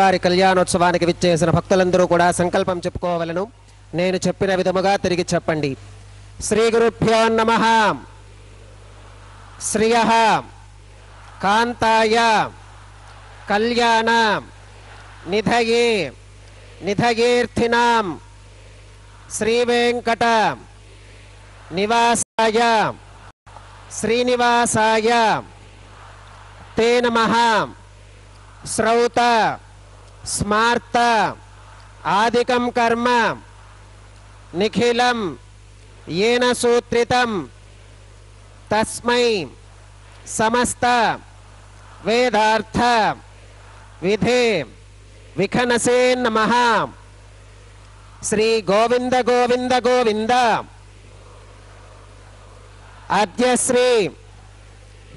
స్వామివారి కళ్యాణోత్సవానికి విచ్చేసిన భక్తులందరూ కూడా సంకల్పం చెప్పుకోవలను. నేను చెప్పిన విధముగా తిరిగి చెప్పండి. శ్రీ గురుభ్యో నమః. శ్రియః కాంతాయ కళ్యాణ నిధయే నిధయేర్థినాం శ్రీ వెంకట నివాసాయ శ్రీనివాసాయ తే నమః. శ్రౌత స్మార్త ఆదికం కర్మ నిఖిలం येन सूत्रितं तस्मै समस्त वेदार्थ विधे विखनसे नमः. श्री गोविंद गोविंद गोविंद. अद्य श्री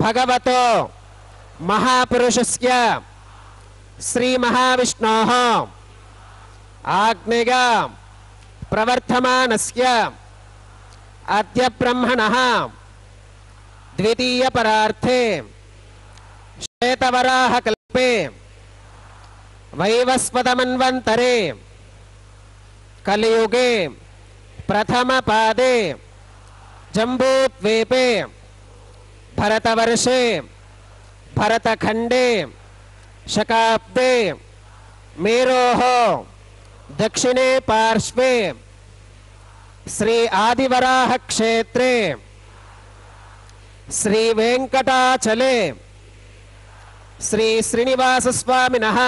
भगवतो महापुरुषस्य श्री महाविष्णोः आज्ञया प्रवर्तमानस्य अद्य ब्रह्मणः द्वितीय परार्थे श्वेतवराह कल्पे वैवस्वतमन्वन्तरे कलियुगे प्रथम पादे जम्बूद्वीपे भरतवर्षे भरतखंडे शकाब्दे मेरोः दक्षिणे पार्श्वे श्री आदिवराह क्षेत्रे श्री वेंकटाचले श्री श्रीनिवास स्वामिनः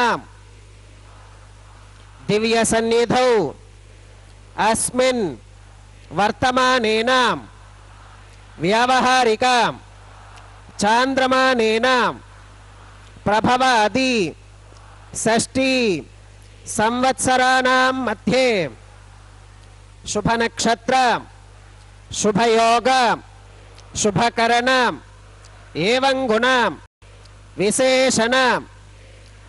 दिव्य सन्निधौ अस्मिन् वर्तमानेन व्यावहारिक चांद्रमानेन प्रभवादि षष्ठी संवत्सराणां मध्ये शुभ नक्षत्र शुभ योग शुभकरण एवं गुण विशेषण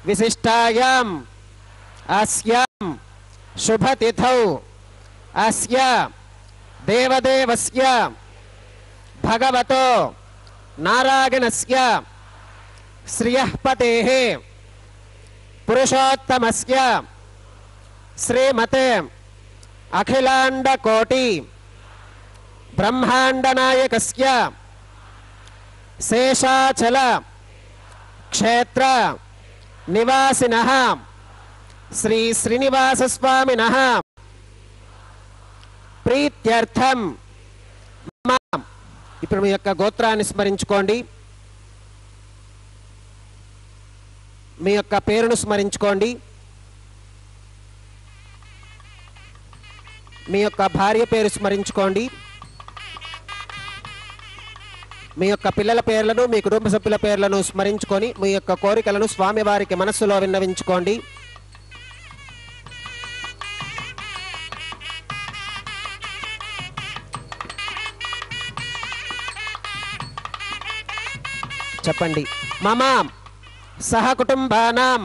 विशिष्टायां अस्यां शुभ तिथौ अस्य देवदेवस्य भगवतो नारायणस्य श्रियः पतेः पुरुषोत्तमस्य श्रीमते अखिलांड कोटि ब्रह्मांड नायकस्य शेषाचल क्षेत्र निवासिनः श्री श्रीनिवास स्वामिनः प्रीत्यर्थम ఇప్పుడు మీ యొక్క గోత్రాన్ని స్మరించుకోండి. మీ యొక్క పేరును స్మరించుకోండి. మీ యొక్క భార్య పేరు స్మరించుకోండి. మీ యొక్క పిల్లల పేర్లను మీ కుటుంబ సభ్యుల పేర్లను స్మరించుకొని మీ యొక్క కోరికలను స్వామివారికి మనస్సులో విన్నవించుకోండి. చెప్పండి. మమ సహకుటుంబానాం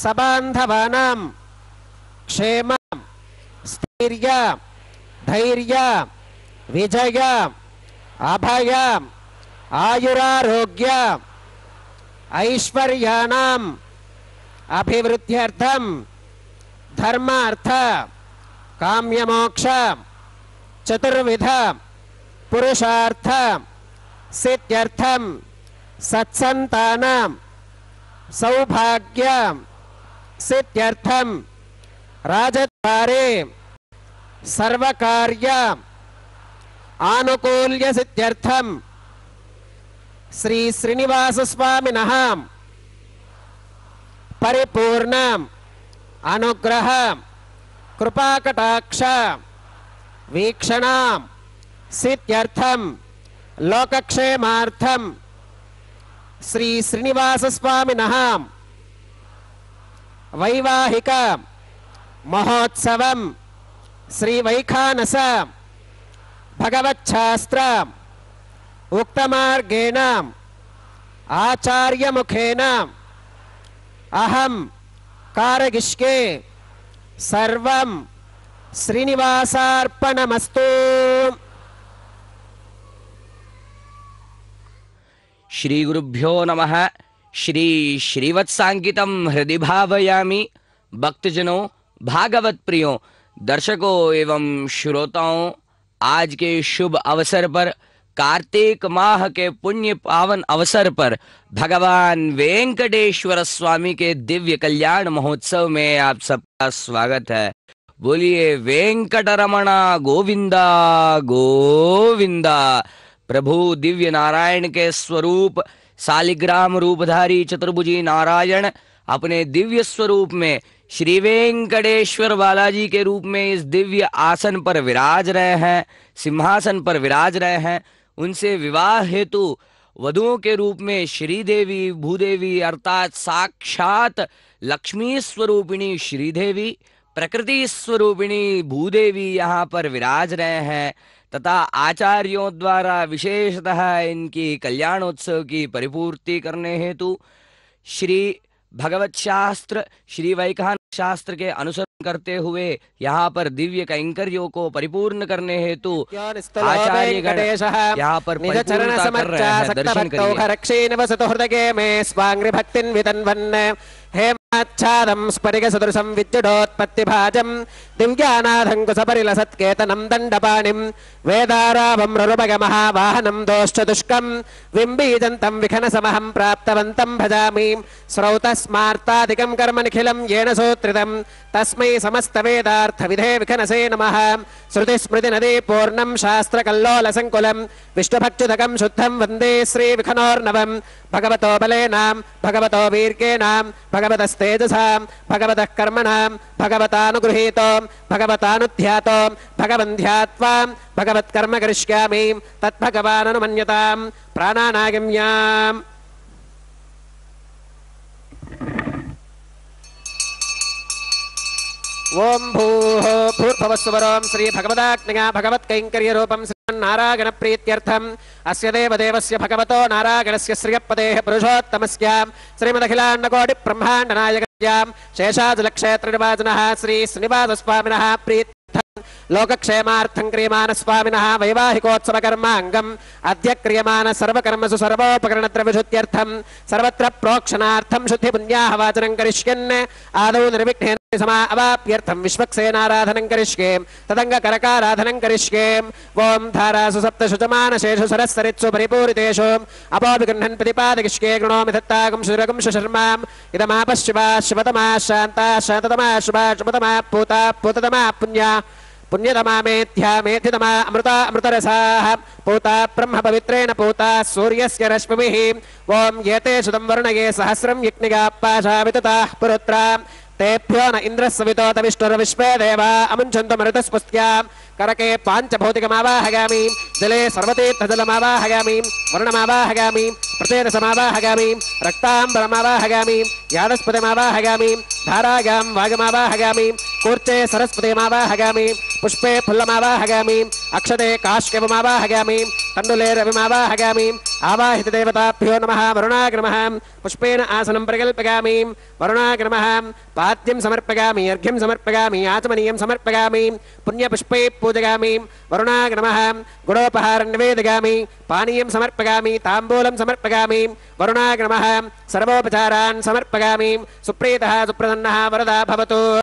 సబాంధవానాం క్షేమ స్థైర్య ధైర్య విజయ అభయ ఆయురారోగ్య ఐశ్వర్యానాం అభివృద్ధ్యర్థం ధర్మార్థ కామ్యమోక్ష చతుర్విధ పురుషార్థ సిద్ధ్యర్థం సత్సంతానం సౌభాగ్య సిద్ధ్యర్థం రాజద్వారే सर्वकार्य आनुकूल्य सिद्ध्यर्थम श्री श्रीनिवास स्वामिनः परिपूर्ण अनुग्रह कृपाकटाक्ष वीक्षण सिद्ध्यर्थम लोकक्षेमार्थम श्री श्रीनिवास स्वामिनः वैवाहिक महोत्सवम श्री वैखानस भगवच्छास्त्र उक्तमार्गेण आचार्य मुखेन अहम कारगिष्ये सर्वं श्रीनिवासार्पणमस्तु. श्री गुरुभ्यो नमः. श्री श्रीवत्सांकितम हृदय भावयामी। भक्तजनों, भागवत प्रियों, दर्शकों एवं श्रोताओं, आज के शुभ अवसर पर, कार्तिक माह के पुण्य पावन अवसर पर भगवान वेंकटेश्वर स्वामी के दिव्य कल्याण महोत्सव में आप सबका स्वागत है। बोलिए वेंकटरमणा गोविंदा गोविंदा। प्रभु दिव्य नारायण के स्वरूप शालिग्राम रूपधारी चतुर्भुजी नारायण अपने दिव्य स्वरूप में श्री वेंकटेश्वर बालाजी के रूप में इस दिव्य आसन पर विराज रहे हैं, सिंहासन पर विराज रहे हैं। उनसे विवाह हेतु वधुओं के रूप में श्रीदेवी भूदेवी अर्थात साक्षात लक्ष्मी स्वरूपिणी श्रीदेवी, प्रकृति स्वरूपिणी भूदेवी यहाँ पर विराज रहे हैं तथा आचार्यों द्वारा विशेषतः इनकी कल्याणोत्सव की परिपूर्ति करने हेतु श्री भगवत शास्त्र, श्री वैखानस शास्त्र के अनुसरण करते हुए यहाँ पर दिव्य कैंकर्यों को परिपूर्ण करने हेतु आचार्यगण यहाँ पर परिपूर्णता कर रहे हैं। दर्शन करिए। हेमाच्छादं स्फटिकसदृशं विद्युदोत्पत्तिभाजं दिव्यानाथं कुसपरिलसत्केतनं दण्डपाणिं वेदारावं रुरुभगमहावाहनं दोश्चतुष्कं विम्बीजन्तं विखनसमहं प्राप्तवन्तं भजामि। स्रौतस्मार्तादिकं कर्म निखिलं येन सूत्रितं तस्मै समस्तवेदार्थविधे विखनसे नमः। श्रुतिस्मृतिनदी पूर्णं शास्त्रकल्लोलसङ्कुलं विष्णुभक्त्युदकं शुद्धं वन्दे श्रीविखनोर्नवं। भगवतो बलेनां भगवतो वीर्येणां भगवतस्तेजसां भगवतः कर्मणां भगवतानुगृहीतो भगवतानुध्यातो भगवन्ध्यात्वा भगवत्कर्म करिष्यामि तद्भगवाननुमन्यतां प्राणानागम्याम्। ओम भूः भूर्भुवस्सुवरों श्री भगवदाग्न्या भगवत्कैङ्कर्यरूपं श्रीमन्नारायण प्रीत्यर्थम् अस्य देवदेवस्य भगवतो नारायणस्य श्रियपदेः पुरुषोत्तमस्य श्रीमदखिलाण्डकोटिब्रह्माण्डनायकस्यां शेषाचलक्षेत्रनिवासिनः श्री श्रीनिवासस्वामिनः प्रीत्यर्थम् लोकक्षेमार्थं क्रियमाण स्वामिनः वैवाहिकोत्सव कर्माङ्गम् अद्य क्रियमाण सर्वकर्मसु सर्वोपकरणद्रव्यशुद्ध्यर्थं सर्वत्र प्रोक्षणार्थं शुद्धिपुण्याः वाचनं करिष्यन् आदौ निर्विघ्नेन समा अवाप्यर्थं विश्वक्सेनाराधनं करिष्ये तदङ्गकरकाराधनं करिष्ये। ओम धारासु सप्तशुचमानशेषु सरस्सरित्सु परिपूरितेषु अपोऽभिगृह्णन् प्रतिपादयिष्ये गृणोमि दत्तागं शुरगं शर्मां इदमापश्चिवा शिवतमा शान्ता शान्ततमा शुभा शुभतमा पूता पूततमा पुण्या पुण्यतमा मेध्या मेथितमा अमृता अमृतरसाः पूता ब्रह्म पवित्रेण पूता सूर्यस्य रश्मिभिः। ओम येते सुतं वर्णये सहस्रं यज्ञिका पाशावितताः पुरुत्रा तेभ्यो न इन्द्रस्सवितोत विष्णुर्विश्वे देवा अमुञ्चन्तु मरुतस्पुष्ट्या। करके पाञ्चभौतिकमावाहयामि जले सर्वतीर्थजलमावाहयामि वर्णमावाहयामि प्रचेतसमावाहयामि रक्ताम्बरमावाहयामि यादस्पतिमावाहयामि धारायां वागमावाहयामि कूर्चे सरस्वतीमावाहयामि पुष्पे फुल्लमावाहयामि अक्षते काश्यपमावाहयामि तण्डुले रविमावाहयामि। आवाहित देवताभ्यो नमः। वरुणाग्रमः पुष्पेण आसनं प्रकल्पयामि। वरुणाग्रमः पाद्यं समर्पयामि अर्घ्यं समर्पयामि आचमनीयं समर्पयामि पुण्यपुष्पै पूजयामि। वरुणाग्रमः गुडोपहारं निवेदयामि पानीयं समर्पयामि ताम्बूलं समर्पयामि। वरुणाग्रमः सर्वोपचारान् समर्पयामि। सुप्रीतः सुप्रसन्नः वरदा भवतु।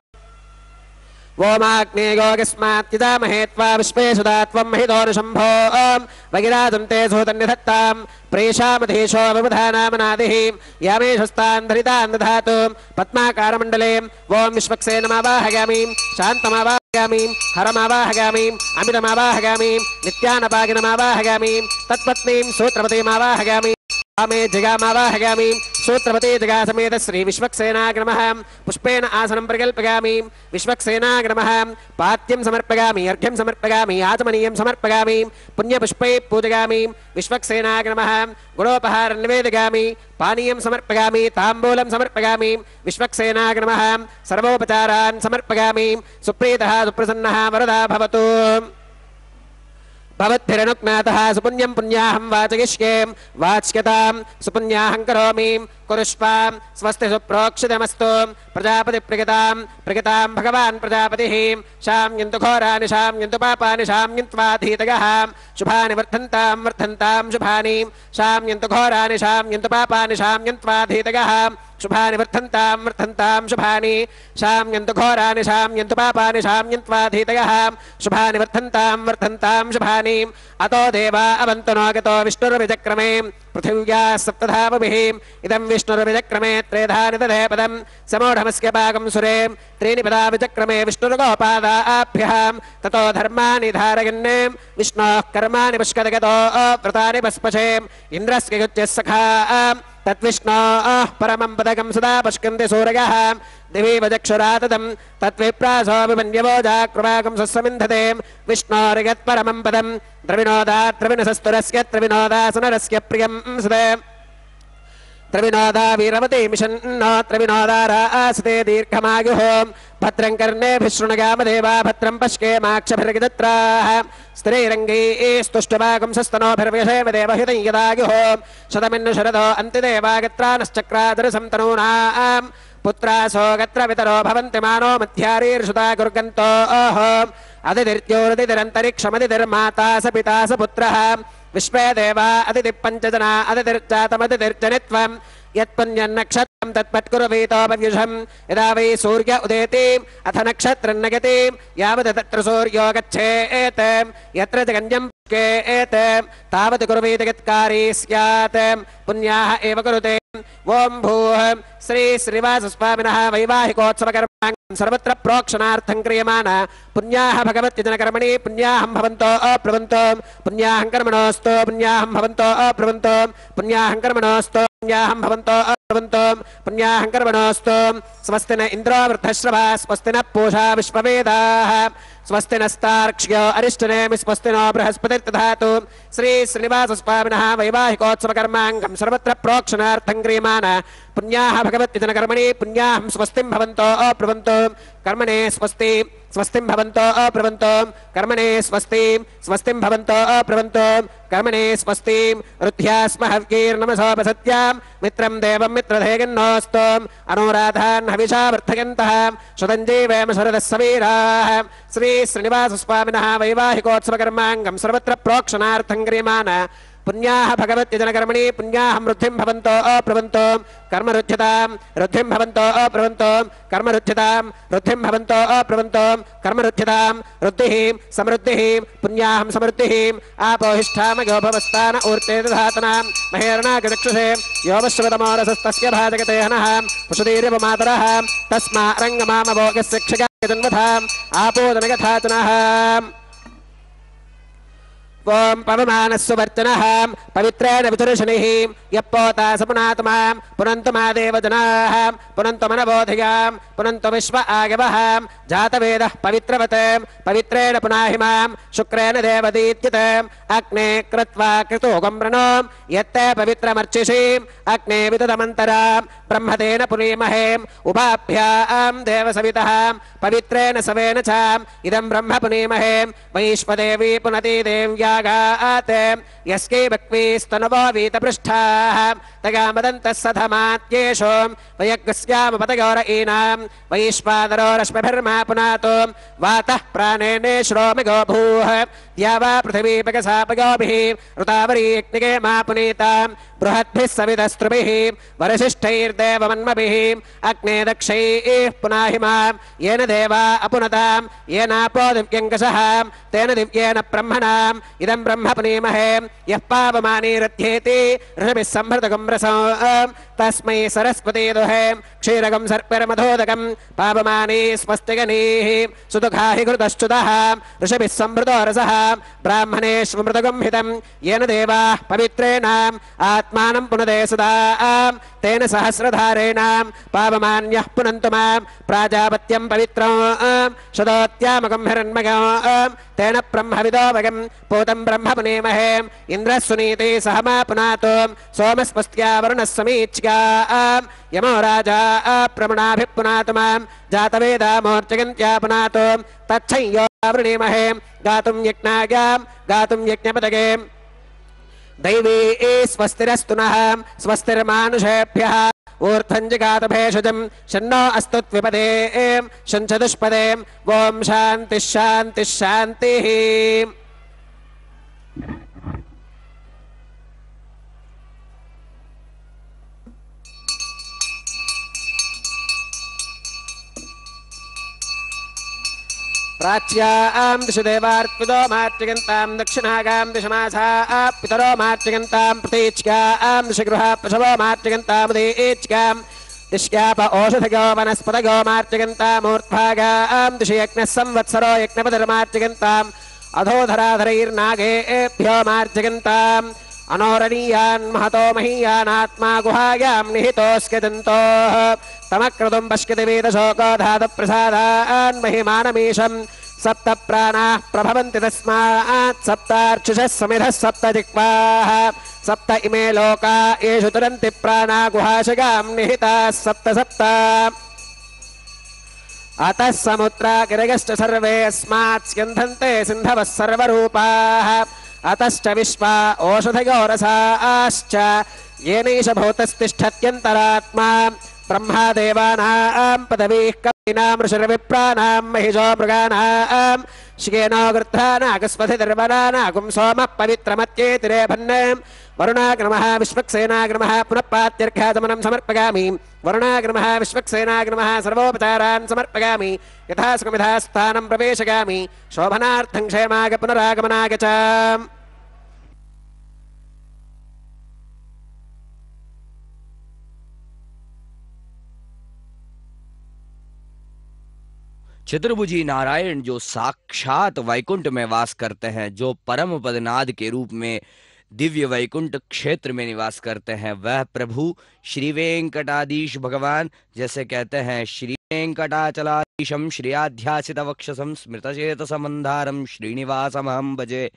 ओमाग्ने योगस्मात्तिजामहे त्वा विश्वेषु दात्वं महितोरुशम्भो भगिराजं ते सूतन्निधत्तां प्रेषामधीशो विबुधानामनादिः यामेशस्तान् धरितान् दधातु पद्माकारमण्डले। ओम विश्वक्सेनमावाहयामि शान्तमावाहयामि हरमावाहयामि अमितमावाहयामि नित्यानपागिनमावाहयामि तत्पत्नीं सूत्रवतीमावाहयामि आमे जगामावाहयामि सूत्रवती जगा समेत श्री विश्वक्सेनाग्रमः पुष्पेण आसनं प्रकल्पयामि। विश्वक्सेनाग्रमः पाद्यं समर्पयामि अर्घ्यं समर्पयामि आचमनीयं समर्पयामि पुण्यपुष्पै पूजयामि। विश्वक्सेनाग्रमः गुणोपहारं निवेदयामि पानीयं समर्पयामि ताम्बूलं समर्पयामि। विश्वक्सेनाग्रमः सर्वोपचारान् समर्पयामि। सुप्रीतः सुप्रसन्नः वरदा भवतु। भवद्भिरनुज्ञातः सुपुण्यं पुण्याहं वाचयिष्ये वाच्यतां सुपुण्याहं करोमि कुरुष्वां स्वस्ति सुप्रोक्षितमस्तु प्रजापतिप्रियतां प्रियतां भगवान् प्रजापतिः शाम्यन्तु घोराणि शाम्यन्तु पापानि शाम्यन्त्वाधीतयः शुभानि वर्धन्तां वर्धन्तां शुभानि शाम्यन्तु घोराणि शाम्यन्तु पापानि शाम्यन्त्वाधीतयः शुभानि वर्धन्तां वर्धन्तां शुभानि शाम्यन्तु घोराणि शाम्यन्तु पापानि शाम्यन्त्वाधीतयः शुभानि वर्धन्तां वर्धन्तां शुभानि अतो देवा अवन्तु नो गतो विष्णुर्विचक्रमे पृथिव्याः सप्तधावभिः इदं विष्णुर्विचक्रमे त्रेधानि दधे पदं समूढमस्य पाकं सुरे त्रीणि पदा विचक्रमे विष्णुर्गोपादाभ्यः ततो धर्माणि धारयन् विष्णोः कर्माणि पुष्कदगतो व्रतानि पस्पशे इन्द्रस्य युज्यः सखा तद्विष्णोः परमं पदकं सदा पश्यन्ति सूरयः दिवि वचक्षुराततं तद्विप्रासो विमन्यवोजाकृपाकं सस्समिन्धते विष्णोर्यत्परमं पदं द्रविणोदात् द्रविणसस्तुरस्य द्रविणोदासनरस्य प्रियं सदे त्रिविनोदा वीरवती मिशन्नो त्रिविनोदारासते दीर्घमायुः भद्रं कर्णेभिः शृणुयामदेवा भद्रं पश्येमाक्षभिर्गजत्राः स्त्रीरङ्गैस्तुष्टुवागं सस्तनोभिर्व्यशेम देवहितं यदायुः शतमिन्नु शरदो अन्तिदेवागत्रानश्चक्रादरसं तनूनां पुत्रासो गत्र वितरो भवन्ति मानो मध्यारीर्षुता गुर्गन्तोः अदितिर्ज्योतिरन्तरिक्षमदितिर्माता स पिता स पुत्रः विश्वे देवा अदितिः पञ्चजना अदितिर्जातमदितिर्जनित्वं यत्पुण्यन्नक्षत्रं तत्पत्कुरुवीतोपव्युषं यदा वै सूर्य उदेति अथ नक्षत्रं नगति यावत् तत्र सूर्यो गच्छेत् यत्र जगन्यं पुष्केत् तावत् कुर्वीत यत्कारी स्यात् पुण्याः एव कुरुते ओं भूः श्री श्रीनिवासस्वामिनः वैवाहिकोत्सवकर्माणि सर्वत्र प्रोक्षणार्थं क्रियमाण पुण्याः भगवत्यजनकर्मणि पुण्याहं भवन्तो अप्रवन्तो पुण्याहं कर्मणोऽस्तु पुण्याहं भवन्तो अप्रवन्तो पुण्याहं कर्मणोऽस्तु पुण्याहं भवन्तो अप्रवन्तो पुण्याहं कर्मणोऽस्तु स्वस्ति न इन्द्रो वृद्धश्रवा स्वस्ति न पूषा विश्ववेदाः स्वस्ति नस्तार्क्ष्यो अरिष्टनेमि स्वस्ति नो बृहस्पतिर्दधातु श्री श्रीनिवासस्वामिनः वैवाहिकोत्सवकर्माङ्गं सर्वत्र प्रोक्षणार्थं क्रियमाण पुण्याः भगवत्यजनकर्मणि पुण्याहं स्वस्तिं भवन्तो अप्रवन्तो कर्मणे स्वस्ति स्वस्तिं भवन्तो अप्रवन्तो कर्मणे स्वस्ति स्वस्तिं भवन्तो अप्रवन्तो कर्मणे स्वस्ति रुद्ध्यास्महव्यैर्नमसोपसत्यां मित्रं देवं मित्रधेयन्नोऽस्तु अनुराधान् हविषा वर्धयन्तः शतञ्जीवेम शरदः सवीराः श्री श्रीनिवासस्वामिनः वैवाहिकोत्सवकर्माङ्गं सर्वत्र प्रोक्षणार्थं क्रियमाण पुण्याः भगवत्यजनकर्मणि पुण्याहं वृद्धिं भवन्तो अप्रवन्तो कर्मरुध्यतां वृद्धिं भवन्तो अप्रवन्तो कर्मरुध्यतां वृद्धिं भवन्तो अप्रवन्तो कर्मरुध्यतां वृद्धिः समृद्धिः पुण्याहं समृद्धिः आपोहिष्ठामयो भवस्तान ऊर्ते दधातनां महेर्णागचक्षुषे योपश्रवतमोरसस्तस्य भाजगते हनः पुषुदीर्यपमातरः तस्मा रङ्गमामभोगस्य क्षिकाजन्वथाम् आपोदनगथाचनः ओं पवमानस्सुवर्चनः पवित्रेण विचुरुषणिः यप्पोता सपुनात्मा पुनन्तु मा देवजनाः पुनन्तु मनबोधयां पुनन्तु विश्व आगवः जातवेदः पवित्रवत् पवित्रेण पुनाहिमां शुक्रेण देवदीत्युत अग्ने कृत्वा कृतोगं वृणो यत्ते पवित्रमर्चिषीम् अग्ने विदुदमन्तरां ब्रह्मतेन पुनीमहे उभाभ्यां देवसवितः पवित्रेण सवेन च इदं ब्रह्म पुनीमहे वैश्वदेवी पुनति देव्यागात् यस्कै बक्वीस्तनवो वीतपृष्ठाः तया मदन्तः सधमात्येषु वयग्स्यामपतयोरयीनां वैश्वानरो रश्मिभिर्मा पुनातो वातः प्राणेने श्रोमिगो भूः या वा पृथिवीपगसापयोभिः ऋतावरीग्निगे मा पुनीतां बृहद्भिः सविदस्त्रुभिः वरसिष्ठैर्देवमन्मभिः अग्ने दक्षैः पुनाहिमां येन देवा अपुनतां येनापो दिव्यङ्कषः तेन दिव्येन ब्रह्मणां इदं ब्रह्म पुनीमहे यः पावमानीरथ्येति ऋषभिः संभृतकं रसो तस्मै सरस्वती दुहे क्षीरकं सर्पिर्मधोदकं पावमानी स्वस्तिगनीः सुदुःखाहि घृतश्च्युतः ऋषभिः संभृतो रसः ब्राह्मणेष्वमृतकं हितं येन देवाः पवित्रेण आत्मानं पुनदे सदा तेन सहस्रधारेण पावमान्यः पुनन्तु मां प्राजापत्यं पवित्रं शतोत्यामकं हिरण्मयं तेन ब्रह्मविदोऽवगं पूतं ब्रह्म पुनीमहे इन्द्रः सुनीते सह मा पुनातो सोमस्पस्त्या वरुणः समीच्य प्रतीचिका यमो राजा प्रमणाभिः पुनातु मां जातवेदा मोर्चगन्त्या पुनातु तच्छंयो वृणीमहे गातुं यज्ञपतगे दैवी स्वस्तिरस्तु नः स्वस्तिर्मानुषेभ्यः ऊर्ध्वं जगात भेषजं शन्नो अस्तु त्विपदे शञ्चतुष्पदे ॐ शान्तिः शान्तिः शान्तिः। प्राच्यां दिशु देवार्पितो मार्चयन्तां दक्षिणागां दिशमासाः पितरो मार्चयन्तां प्रतीच्यां दिशगृहा पशवो मार्चयन्तामुदीच्यां दिश्याप ओषधगो वनस्पतगो मार्चयन्तामूर्ध्भागां दिशि यज्ञः संवत्सरो यज्ञपतिर्मार्चयन्ताम् अधोधराधरैर्नागेभ्यो मार्चयन्ताम् अनोरणीयान् महतो महीयानात्मा गुहायां निहितोऽस्ति दन्तोः तमक्रतुं पश्यति वेदशोको धातुप्रसादान् महिमानमीशं सप्त प्राणाः प्रभवन्ति तस्मात् सप्तार्चिषः समिधः सप्त जिह्वाः सप्त इमे लोका येषु तुरन्ति प्राणा गुहाशगां निहिताः सप्त सप्त अतः समुद्रा गिरगश्च सर्वे अस्मात् स्यन्धन्ते सिन्धवः सर्वरूपाः अतश्च विश्वा ओषधयोरसाश्च येनैष भूतस्तिष्ठत्यन्तरात्मा ब्रह्मा देवानां पदवीः कवीनां ऋषिर्विप्राणां महिषो मृगाणां शिखेनो गृध्रानागस्वधिर्वनानागुं सोमः पवित्रमत्येतिरेभन् वरुणाग्रमः विश्वक्सेनाग्रमः पुनः पात्यर्घ्याचमनं समर्पयामि वरुणाग्रमः विश्वक्सेनाग्रमः सर्वोपचारान् समर्पयामि यथा सुखमिधा स्थानं प्रवेशयामि शोभनार्थं क्षेमाग पुनरागमनाग च। चतुर्भुजी नारायण जो साक्षात वैकुंठ में वास करते हैं, जो परम पदनाद के रूप में दिव्य वैकुंठ क्षेत्र में निवास करते हैं, वह प्रभु श्री वेंकटाधीश भगवान, जैसे कहते हैं श्री वेंकटाचलाधीशम श्रियाध्यासित वक्षसम स्मृतचेत समंधारम श्रीनिवासमहं भजे।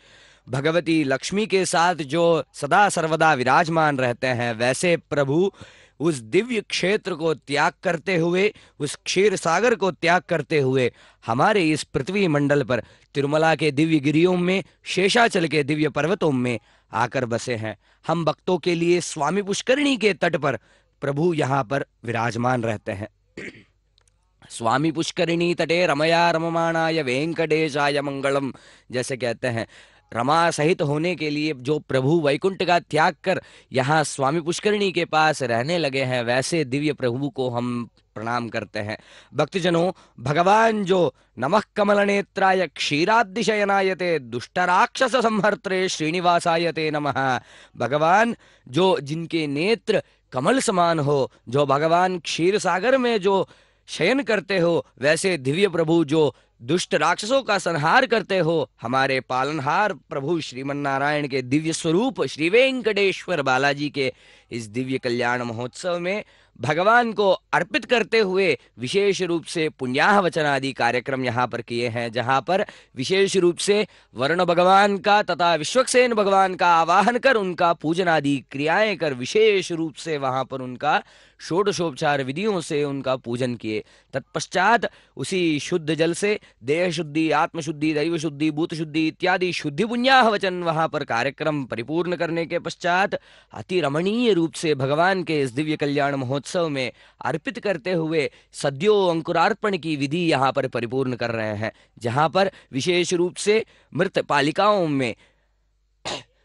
भगवती लक्ष्मी के साथ जो सदा सर्वदा विराजमान रहते हैं, वैसे प्रभु उस दिव्य क्षेत्र को त्याग करते हुए, उस क्षीर सागर को त्याग करते हुए हमारे इस पृथ्वी मंडल पर तिरुमला के दिव्य गिरियों में, शेषाचल के दिव्य पर्वतों में आकर बसे हैं। हम भक्तों के लिए स्वामी पुष्करिणी के तट पर प्रभु यहाँ पर विराजमान रहते हैं। स्वामी पुष्करिणी तटे रमया रममाणाय वेंकटेशाय मंगलम, जैसे कहते हैं रमा सहित होने के लिए जो प्रभु वैकुंठ का त्याग कर यहाँ स्वामी पुष्करिणी के पास रहने लगे हैं, वैसे दिव्य प्रभु को हम प्रणाम करते हैं। भक्तजनों, भगवान जो नमः कमल नेत्राय क्षीरादिशयनायते दुष्टराक्षस संहर्त्रे श्रीनिवासायते नमः, भगवान जो जिनके नेत्र कमल समान हो, जो भगवान क्षीर सागर में जो शयन करते हो, वैसे दिव्य प्रभु जो दुष्ट राक्षसों का संहार करते हो, हमारे पालनहार प्रभु श्रीमन नारायण के दिव्य स्वरूप श्री वेंकटेश्वर बालाजी के इस दिव्य कल्याण महोत्सव में भगवान को अर्पित करते हुए विशेष रूप से पुण्याह वचन आदि कार्यक्रम यहाँ पर किए हैं, जहाँ पर विशेष रूप से वरुण भगवान का तथा विश्वक्सेन भगवान का आवाहन कर उनका पूजन आदि क्रियाएं कर विशेष रूप से वहाँ पर उनका षोडशोपचार विधियों से उनका पूजन किए। तत्पश्चात उसी शुद्ध जल से देह शुद्धि, आत्मशुद्धि, दैव शुद्धि, भूत शुद्धि इत्यादि शुद्धि पुण्याह वचन वहाँ पर कार्यक्रम परिपूर्ण करने के पश्चात अति रमणीय रूप से भगवान के इस दिव्य कल्याण महोत्सव में अर्पित करते हुए सद्यो अंकुरार्पण की विधि यहाँ पर परिपूर्ण कर रहे हैं, जहाँ पर विशेष रूप से मृत पालिकाओं में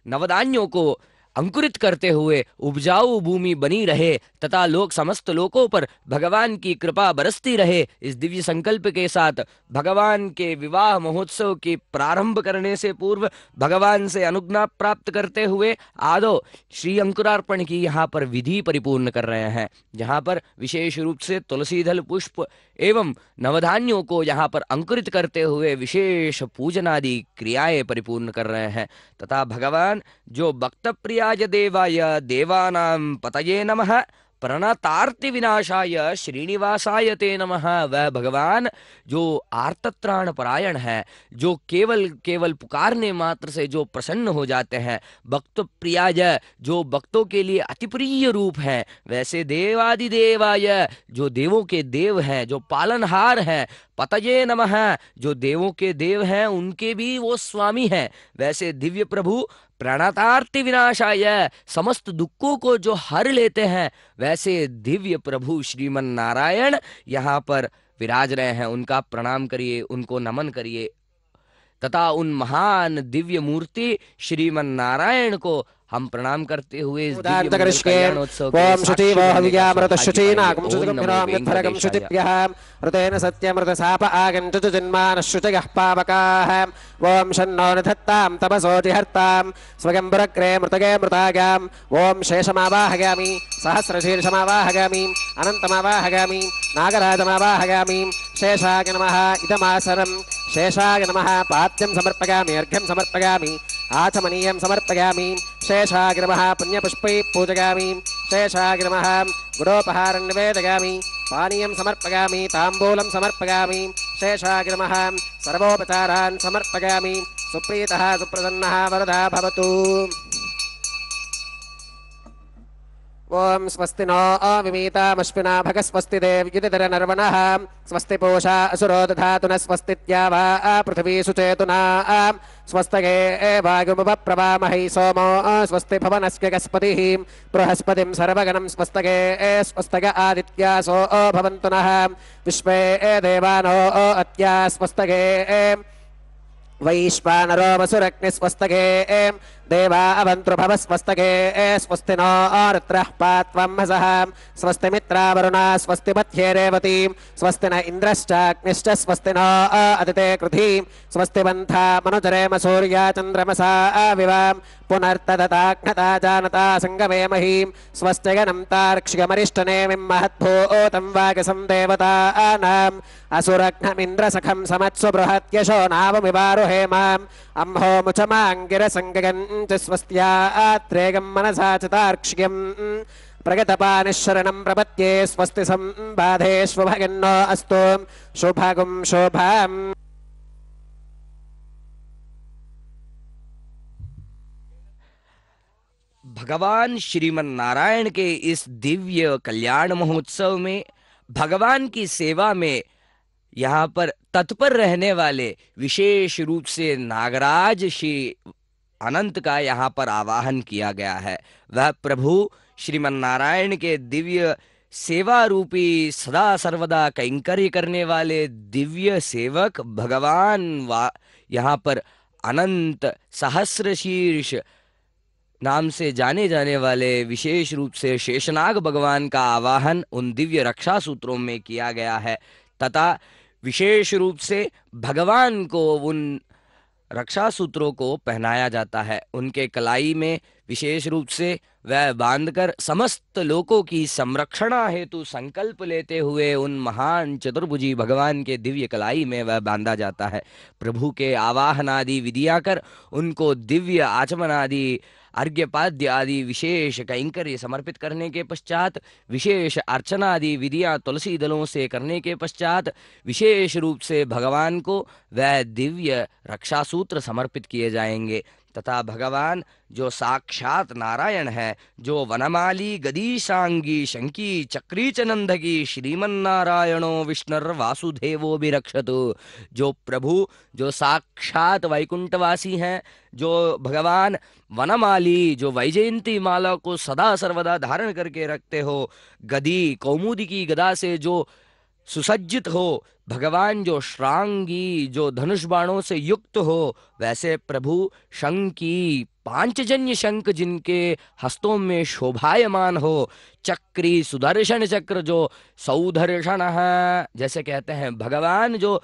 नवधान्यों को अंकुरित करते हुए उपजाऊ भूमि बनी रहे तथा लोग समस्त लोगों पर भगवान की कृपा बरसती रहे, इस दिव्य संकल्प के साथ भगवान के विवाह महोत्सव की प्रारंभ करने से पूर्व भगवान से अनुज्ञा प्राप्त करते हुए आदो श्री अंकुरार्पण की यहाँ पर विधि परिपूर्ण कर रहे हैं, जहाँ पर विशेष रूप से तुलसी दल, पुष्प एवं नवधान्यों को यहाँ पर अंकुरित करते हुए विशेष पूजन आदि क्रियाएं परिपूर्ण कर रहे हैं तथा भगवान जो भक्त प्रियाय देवाय देवानां पतये नमः प्रणतार्ति विनाशाय श्रीनिवासाय ते नमः। वह भगवान जो आर्तत्राण परायण है, जो केवल केवल पुकारने मात्र से जो प्रसन्न हो जाते हैं, भक्त प्रियाय जो भक्तों के लिए अति प्रिय रूप है, वैसे देवादिदेवाय जो देवों के देव हैं, जो पालनहार हैं, पतये नमः जो देवों के देव हैं उनके भी वो स्वामी हैं, वैसे दिव्य प्रभु प्रणतार्ति विनाशाय समस्त दुखों को जो हर लेते हैं, वैसे दिव्य प्रभु श्रीमन नारायण यहाँ पर विराज रहे हैं। उनका प्रणाम करिए, उनको नमन करिए तथा उन महान दिव्य मूर्ति श्रीमन नारायण को हम प्रणाम करते हुए इस दिव्य मंगल कल्याणोत्सव के ओम शुचि वो साक्षी बनने का हव्यामृत सौभाग्य शुचीनागं पाएंगे। ओम नमो शुचिगम्भीरां यत्फलकं वेंकटेशाय। शुचिभ्यः ऋतेन सत्यमृत साप आगन्तु जन्मानः शुचयः पावकाः ओम शन्नो निधत्तां तपसो जिहर्तां स्वयंवरग्रे मृतगे मृतागां ओम शेषमावाहयामि सहस्रशीर्षमावाहयामि अनन्तमावाहयामि नागराजमावाहयामि शेषाय नमः इदमासनं शेषाय नमः पाद्यं समर्पयामि अर्घ्यं समर्पयामि आचमनीयं समर्पयामि शेषाय नमः पुण्यपुष्पैः पूजयामि शेषाय नमः गुडोपहारं निवेदयामि पानीयं समर्पयामि ताम्बूलं समर्पयामि शेषाय नमः सर्वोपचारान् समर्पयामि सुप्रीतः सुप्रसन्नः वरदः भवतु। ओम स्वस्ति नो विमीतामश्विना भगस्वस्ति देव्युतिधरनर्वणः स्वस्ति पूषा असुरो दधातु न स्वस्तित्यावा पृथिवी सुचेतुना स्वस्तगे वायुमुपप्रवामहै सोमो स्वस्ति भवनस्य गस्पतिः बृहस्पतिं सर्वगणं स्वस्तगे स्वस्तग आदित्यासो भवन्तु नः विश्वे देवानो अत्या स्वस्तगे वैश्वानरो वसुरग्निस्वस्तगे देवा अवन्तृभवस्वस्तगे स्वस्ति नो रुद्रः पात्वं हसः स्वस्ति मित्रावरुणा स्वस्ति मध्ये रेवती स्वस्ति न इन्द्रश्चाग्निश्च स्वस्ति नो अदिते कृधि स्वस्ति बन्धा मनुजरेम सूर्या चन्द्रमसा विवां पुनर्तदताघ्नता जानता सङ्गमे महीं स्वस्त्यगनं तार्क्ष्यमरिष्टनेमिं महद्भूतं वागसं देवतानाम् असुरघ्नमिन्द्रसखं समत्सु बृहत्यशो नावमिवारुहे माम् अम्होमुचमाङ्गिरसङ्गगन् च स्वस्त्यात्रेगं मनसा च तार्क्ष्यम् प्रगतपानिशरणं प्रपद्ये स्वस्ति संबाधेष्वभगन्नो अस्तु शुभगुं शोभाम्। भगवान श्रीमन नारायण के इस दिव्य कल्याण महोत्सव में भगवान की सेवा में यहाँ पर तत्पर रहने वाले विशेष रूप से नागराज श्री अनंत का यहाँ पर आवाहन किया गया है। वह प्रभु श्रीमन नारायण के दिव्य सेवा रूपी सदा सर्वदा कैंकर्य करने वाले दिव्य सेवक भगवान यहाँ पर अनंत सहस्र शीर्ष नाम से जाने जाने वाले विशेष रूप से शेषनाग भगवान का आवाहन उन दिव्य रक्षा सूत्रों में किया गया है तथा विशेष रूप से भगवान को उन रक्षा सूत्रों को पहनाया जाता है। उनके कलाई में विशेष रूप से वह बांधकर समस्त लोकों की संरक्षणा हेतु संकल्प लेते हुए उन महान चतुर्भुजी भगवान के दिव्य कलाई में वह बांधा जाता है। प्रभु के आवाहन आदि विधियां कर उनको दिव्य आचमन आदि अर्घ्यपाद्य आदि विशेष कैंकर्य समर्पित करने के पश्चात विशेष अर्चना आदि विधियां तुलसी दलों से करने के पश्चात विशेष रूप से भगवान को वह दिव्य रक्षा सूत्र समर्पित किए जाएंगे तथा भगवान जो साक्षात नारायण है, जो वनमाली गदीशांगी शंकी चक्री चनंदकी श्रीमन्नारायणो विष्णुर्वासुदेवो विरक्षतु, जो प्रभु जो साक्षात वैकुंठवासी हैं, जो भगवान वनमाली जो वैजयंती माला को सदा सर्वदा धारण करके रखते हो, गदी कौमुदी की गदा से जो सुसज्जित हो, भगवान जो श्रांगी जो धनुष बाणों से युक्त हो, वैसे प्रभु शंकी पांचजन्य शंख जिनके हस्तों में शोभायमान हो, चक्री सुदर्शन चक्र जो सौदर्शन है, जैसे कहते हैं भगवान जो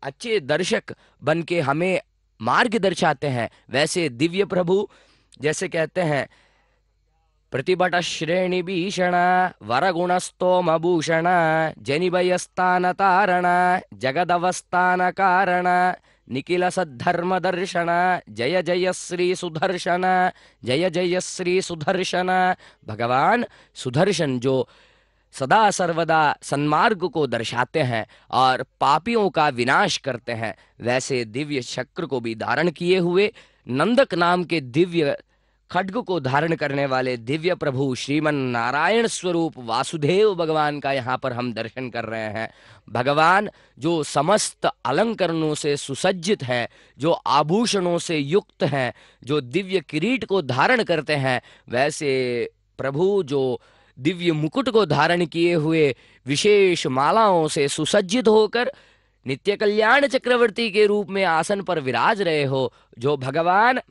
अच्छे दर्शक बन के हमें मार्ग दर्शाते हैं, वैसे दिव्य प्रभु जैसे कहते हैं प्रतिभट श्रेणी भीषण वरगुणस्तोम भूषण जनिभयस्थान तारण जगदवस्थान कारण निखिल सद्धर्म दर्शन जय जय श्री सुदर्शन, जय जय श्री सुदर्शन। भगवान सुदर्शन जो सदा सर्वदा सन्मार्ग को दर्शाते हैं और पापियों का विनाश करते हैं, वैसे दिव्य चक्र को भी धारण किए हुए नंदक नाम के दिव्य खड्ग को धारण करने वाले दिव्य प्रभु श्रीमन नारायण स्वरूप वासुदेव भगवान का यहाँ पर हम दर्शन कर रहे हैं। भगवान जो समस्त अलंकरणों से सुसज्जित है, जो आभूषणों से युक्त हैं, जो दिव्य किरीट को धारण करते हैं, वैसे प्रभु जो दिव्य मुकुट को धारण किए हुए विशेष मालाओं से सुसज्जित होकर नित्य कल्याण चक्रवर्ती के रूप में आसन पर विराज रहे हो, जो भगवान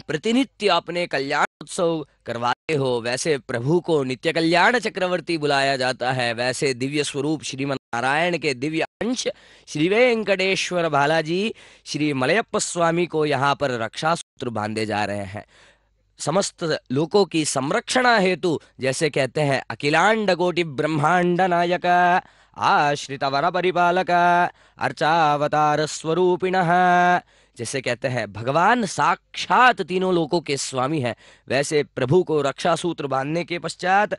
प्रतिनित्य अपने कल्याण उत्सव करवाते हो, वैसे प्रभु को नित्य कल्याण चक्रवर्ती बुलाया जाता है। वैसे दिव्य स्वरूप श्रीमन नारायण के दिव्य अंश श्री वेंकटेश्वर बालाजी श्री मलयप्प स्वामी को यहाँ पर रक्षा सूत्र बांधे जा रहे हैं। समस्त लोकों की संरक्षणा हेतु, जैसे कहते हैं अखिलांड कोटि ब्रह्मांड नायक आश्रित वर परिपालक अर्चावतार स्वरूपिणः, जैसे कहते हैं भगवान साक्षात तीनों लोकों के स्वामी हैं, वैसे प्रभु को रक्षा सूत्र बांधने के पश्चात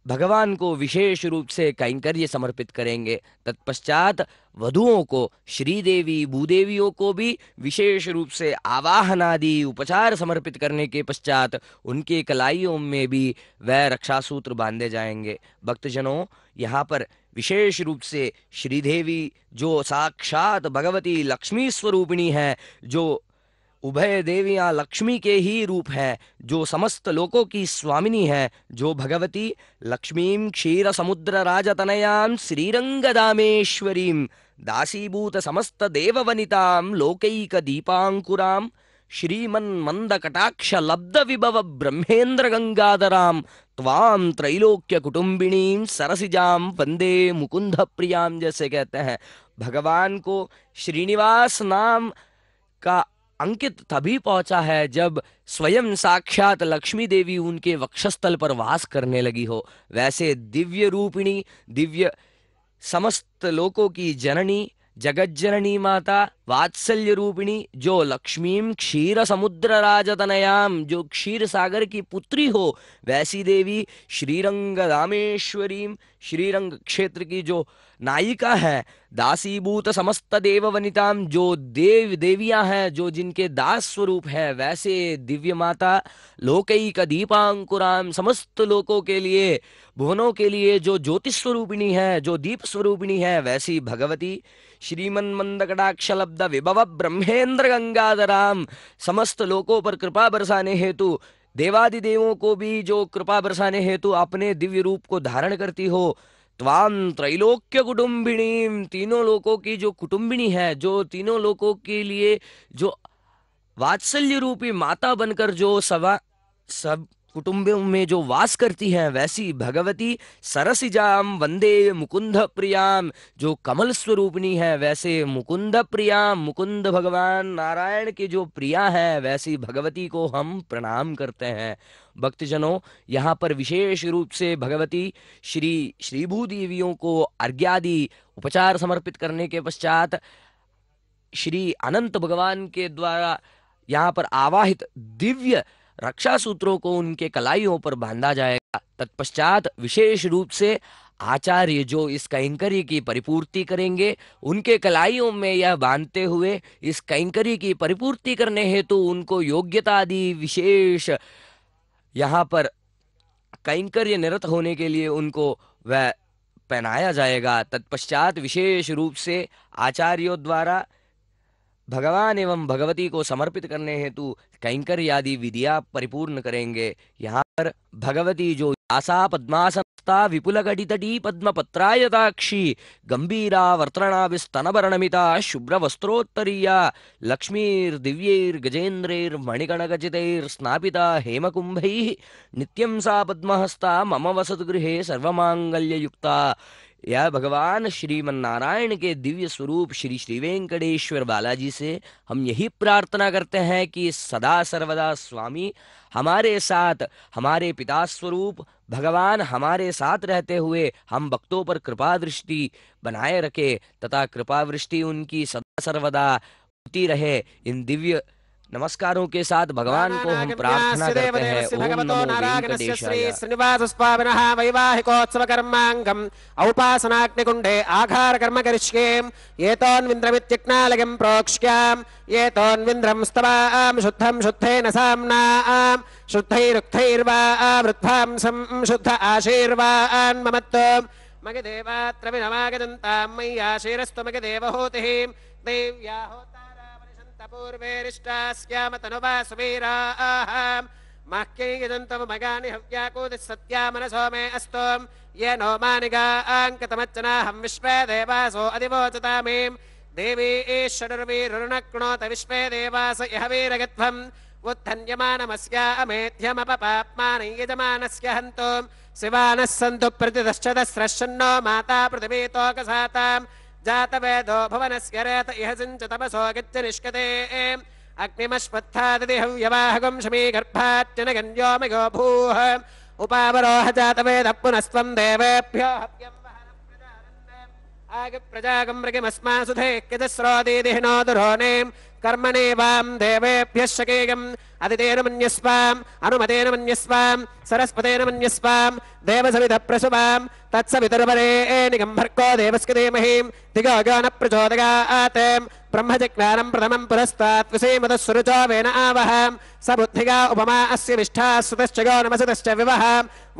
भगवान को विशेष रूप से कैंकर्य समर्पित करेंगे। तत्पश्चात वधुओं को, श्रीदेवी भूदेवियों को भी विशेष रूप से आवाहन आदि उपचार समर्पित करने के पश्चात उनके कलाइयों में भी वह रक्षा सूत्र बांधे जाएंगे। भक्तजनों, यहाँ पर विशेष रूप से श्रीदेवी जो साक्षात भगवती लक्ष्मी स्वरूपिणी है, जो उभय देवियां लक्ष्मी के ही रूप है, जो समस्त लोकों की स्वामिनी है, जो भगवती लक्ष्मीं क्षीर समुद्र राजतनयां श्रीरंगदामेश्वरीं दासीभूत समस्त देववनितां लोकैक दीपांकुरां श्रीमन्मंद कटाक्ष लब्ध विभव ब्रह्मेंद्र गंगाधरां त्वां त्रैलोक्य कुटुंबिनीं सरसिजां वंदे मुकुंद प्रियां। जैसे कहते हैं भगवान को श्रीनिवास नाम का अंकित तभी पहुंचा है जब स्वयं साक्षात लक्ष्मी देवी उनके वक्षस्थल पर वास करने लगी हो। वैसे दिव्य रूपिणी, दिव्य समस्त लोकों की जननी, जगत जननी माता, वात्सल्य रूपिणी, जो लक्ष्मीं क्षीर समुद्र राजतनयाम, जो क्षीर सागर की पुत्री हो, वैसी देवी श्रीरंग रामेश्वरीं, श्रीरंग क्षेत्र की जो नायिका है, दासीभूत समस्त देववनिताम, जो देव देवियां हैं, जो जिनके दास स्वरूप है, वैसे दिव्य माता लोकैक दीपांकुराम, समस्त लोकों के लिए, भुवनों के लिए जो ज्योतिष स्वरूपिणी है, जो दीप स्वरूपिणी है, वैसी भगवती श्रीमन्मंद कटाक्ष लब्ध विभव ब्रह्मेंद्र गंगाधराम, समस्त लोकों पर कृपा बरसाने हेतु, देवादिदेवों को भी जो कृपा बरसाने हेतु अपने दिव्य रूप को धारण करती हो, त्वां त्रैलोक्य कुटुंबिणी, तीनों लोकों की जो कुटुंबिनी है, जो तीनों लोकों के लिए जो वात्सल्य रूपी माता बनकर जो सब कुटुंबों में जो वास करती हैं, वैसी भगवती सरसिजाम वंदे मुकुंद प्रियाम, जो कमल स्वरूपिणी है, वैसे मुकुंद प्रियाम, मुकुंद भगवान नारायण की जो प्रिया है, वैसी भगवती को हम प्रणाम करते हैं। भक्तजनों, यहाँ पर विशेष रूप से भगवती श्री भूदेवियों को अर्घ्यादि उपचार समर्पित करने के पश्चात श्री अनंत भगवान के द्वारा यहाँ पर आवाहित दिव्य रक्षा सूत्रों को उनके कलाइयों पर बांधा जाएगा। तत्पश्चात विशेष रूप से आचार्य जो इस कैंकर्य की परिपूर्ति करेंगे, उनके कलाइयों में यह बांधते हुए इस कैंकर्य की परिपूर्ति करने हेतु उनको योग्यता आदि विशेष यहाँ पर कैंकर्य निरत होने के लिए उनको वह पहनाया जाएगा। तत्पश्चात विशेष रूप से आचार्यों द्वारा भगवान एवं भगवती को समर्पित करने हेतु कैंकर्य आदि विधियां परिपूर्ण करेंगे। यहाँ पर भगवती जो आसा पद्मासनस्था विपुल घटितटी पद्मपत्रायताक्षी गंभीरा वर्तनाभिस्तनभरणमिता शुभ्र वस्त्रोत्तरीया लक्ष्मीर दिव्यैर गजेन्द्रैर मणिकणखचितैर स्नापिता हेमकुंभैः नित्यं सा पद्महस्ता मम वसतगृहे सर्वमांगल्ययुक्ता। यह भगवान श्रीमन्नारायण के दिव्य स्वरूप श्री श्री वेंकटेश्वर बालाजी से हम यही प्रार्थना करते हैं कि सदा सर्वदा स्वामी हमारे साथ, हमारे पिता स्वरूप भगवान हमारे साथ रहते हुए हम भक्तों पर कृपा दृष्टि बनाए रखे तथा कृपा वृष्टि उनकी सदा सर्वदा होती रहे। इन दिव्य नमस्कारों के साथ भगवान को हम प्रार्थना करते हैं। ओम नमो वेंकटेशाय। श्रीनिवासस्वामिनः वैवाहिकोत्सव कर्मांगम औपासनाग्निकुंडे आघार कर्म करिष्ये एतोन्विन्द्रमित्यज्ञालयं प्रोक्ष्याम एतोन्विन्द्रं स्तवाम शुद्धं शुद्धेन साम्नां शुद्धैरुक्थैर्वा वृद्धांसं शुद्ध आशीर्वान् ममत्तो मगदेवात्र विनमागदन्तां मय्याशीरस्तु मगदेवहूतिः देव्या पूर्वेरिष्टास्याम तनुवा सुवीराः मह्यै यजन्तव मगानि हव्याकूदिः सत्या मनसो मे अस्तु येनो मानिगाङ्कतमच्चनाहं विश्वे देवासो अधिवोचतामीं देवी ईश्वरवीरुणक्नोत विश्वे देवास इह वीरगध्वम् उत्थन्यमानमस्यामेध्यमपपाप्मानं यजमानस्य हन्तु शिवानः सन्तु प्रतिदश्चदस्रश्चन्नो माता पृथिवीतोकसाताम् जातवेदो भुवनस्य रेत इह सिञ्च तपसो गच्छ निष्कते अग्निमश्वत्थादिति हव्यवाहकं शमीगर्भाच्चनगन्योमयो भूः उपावरोह जातवेदः पुनस्त्वं देवेभ्यो हव्यं वहनप्रजानन् आगप्रजागं मृगिमस्मासुधेक्यजस्रोदीदिहिनो दुरोणे कर्मणे वां देवेभ्यः शकेयम् अदितेन मन्यस्वाम् अनुमतेन मन्यस्वाम् सरस्वतेन मन्यस्वाम् देवसविधः प्रसुवाम् तत्सवितुर्वरेण्यं भर्गो देवस्य धीमहि धियो यो न प्रचोदयात् ब्रह्मजिज्ञानं प्रथमं पुरस्तात् विषीमतः वेन आवह स बुद्धिगा उपमा अस्य विष्ठा सुतश्च यो नमसतश्च विवह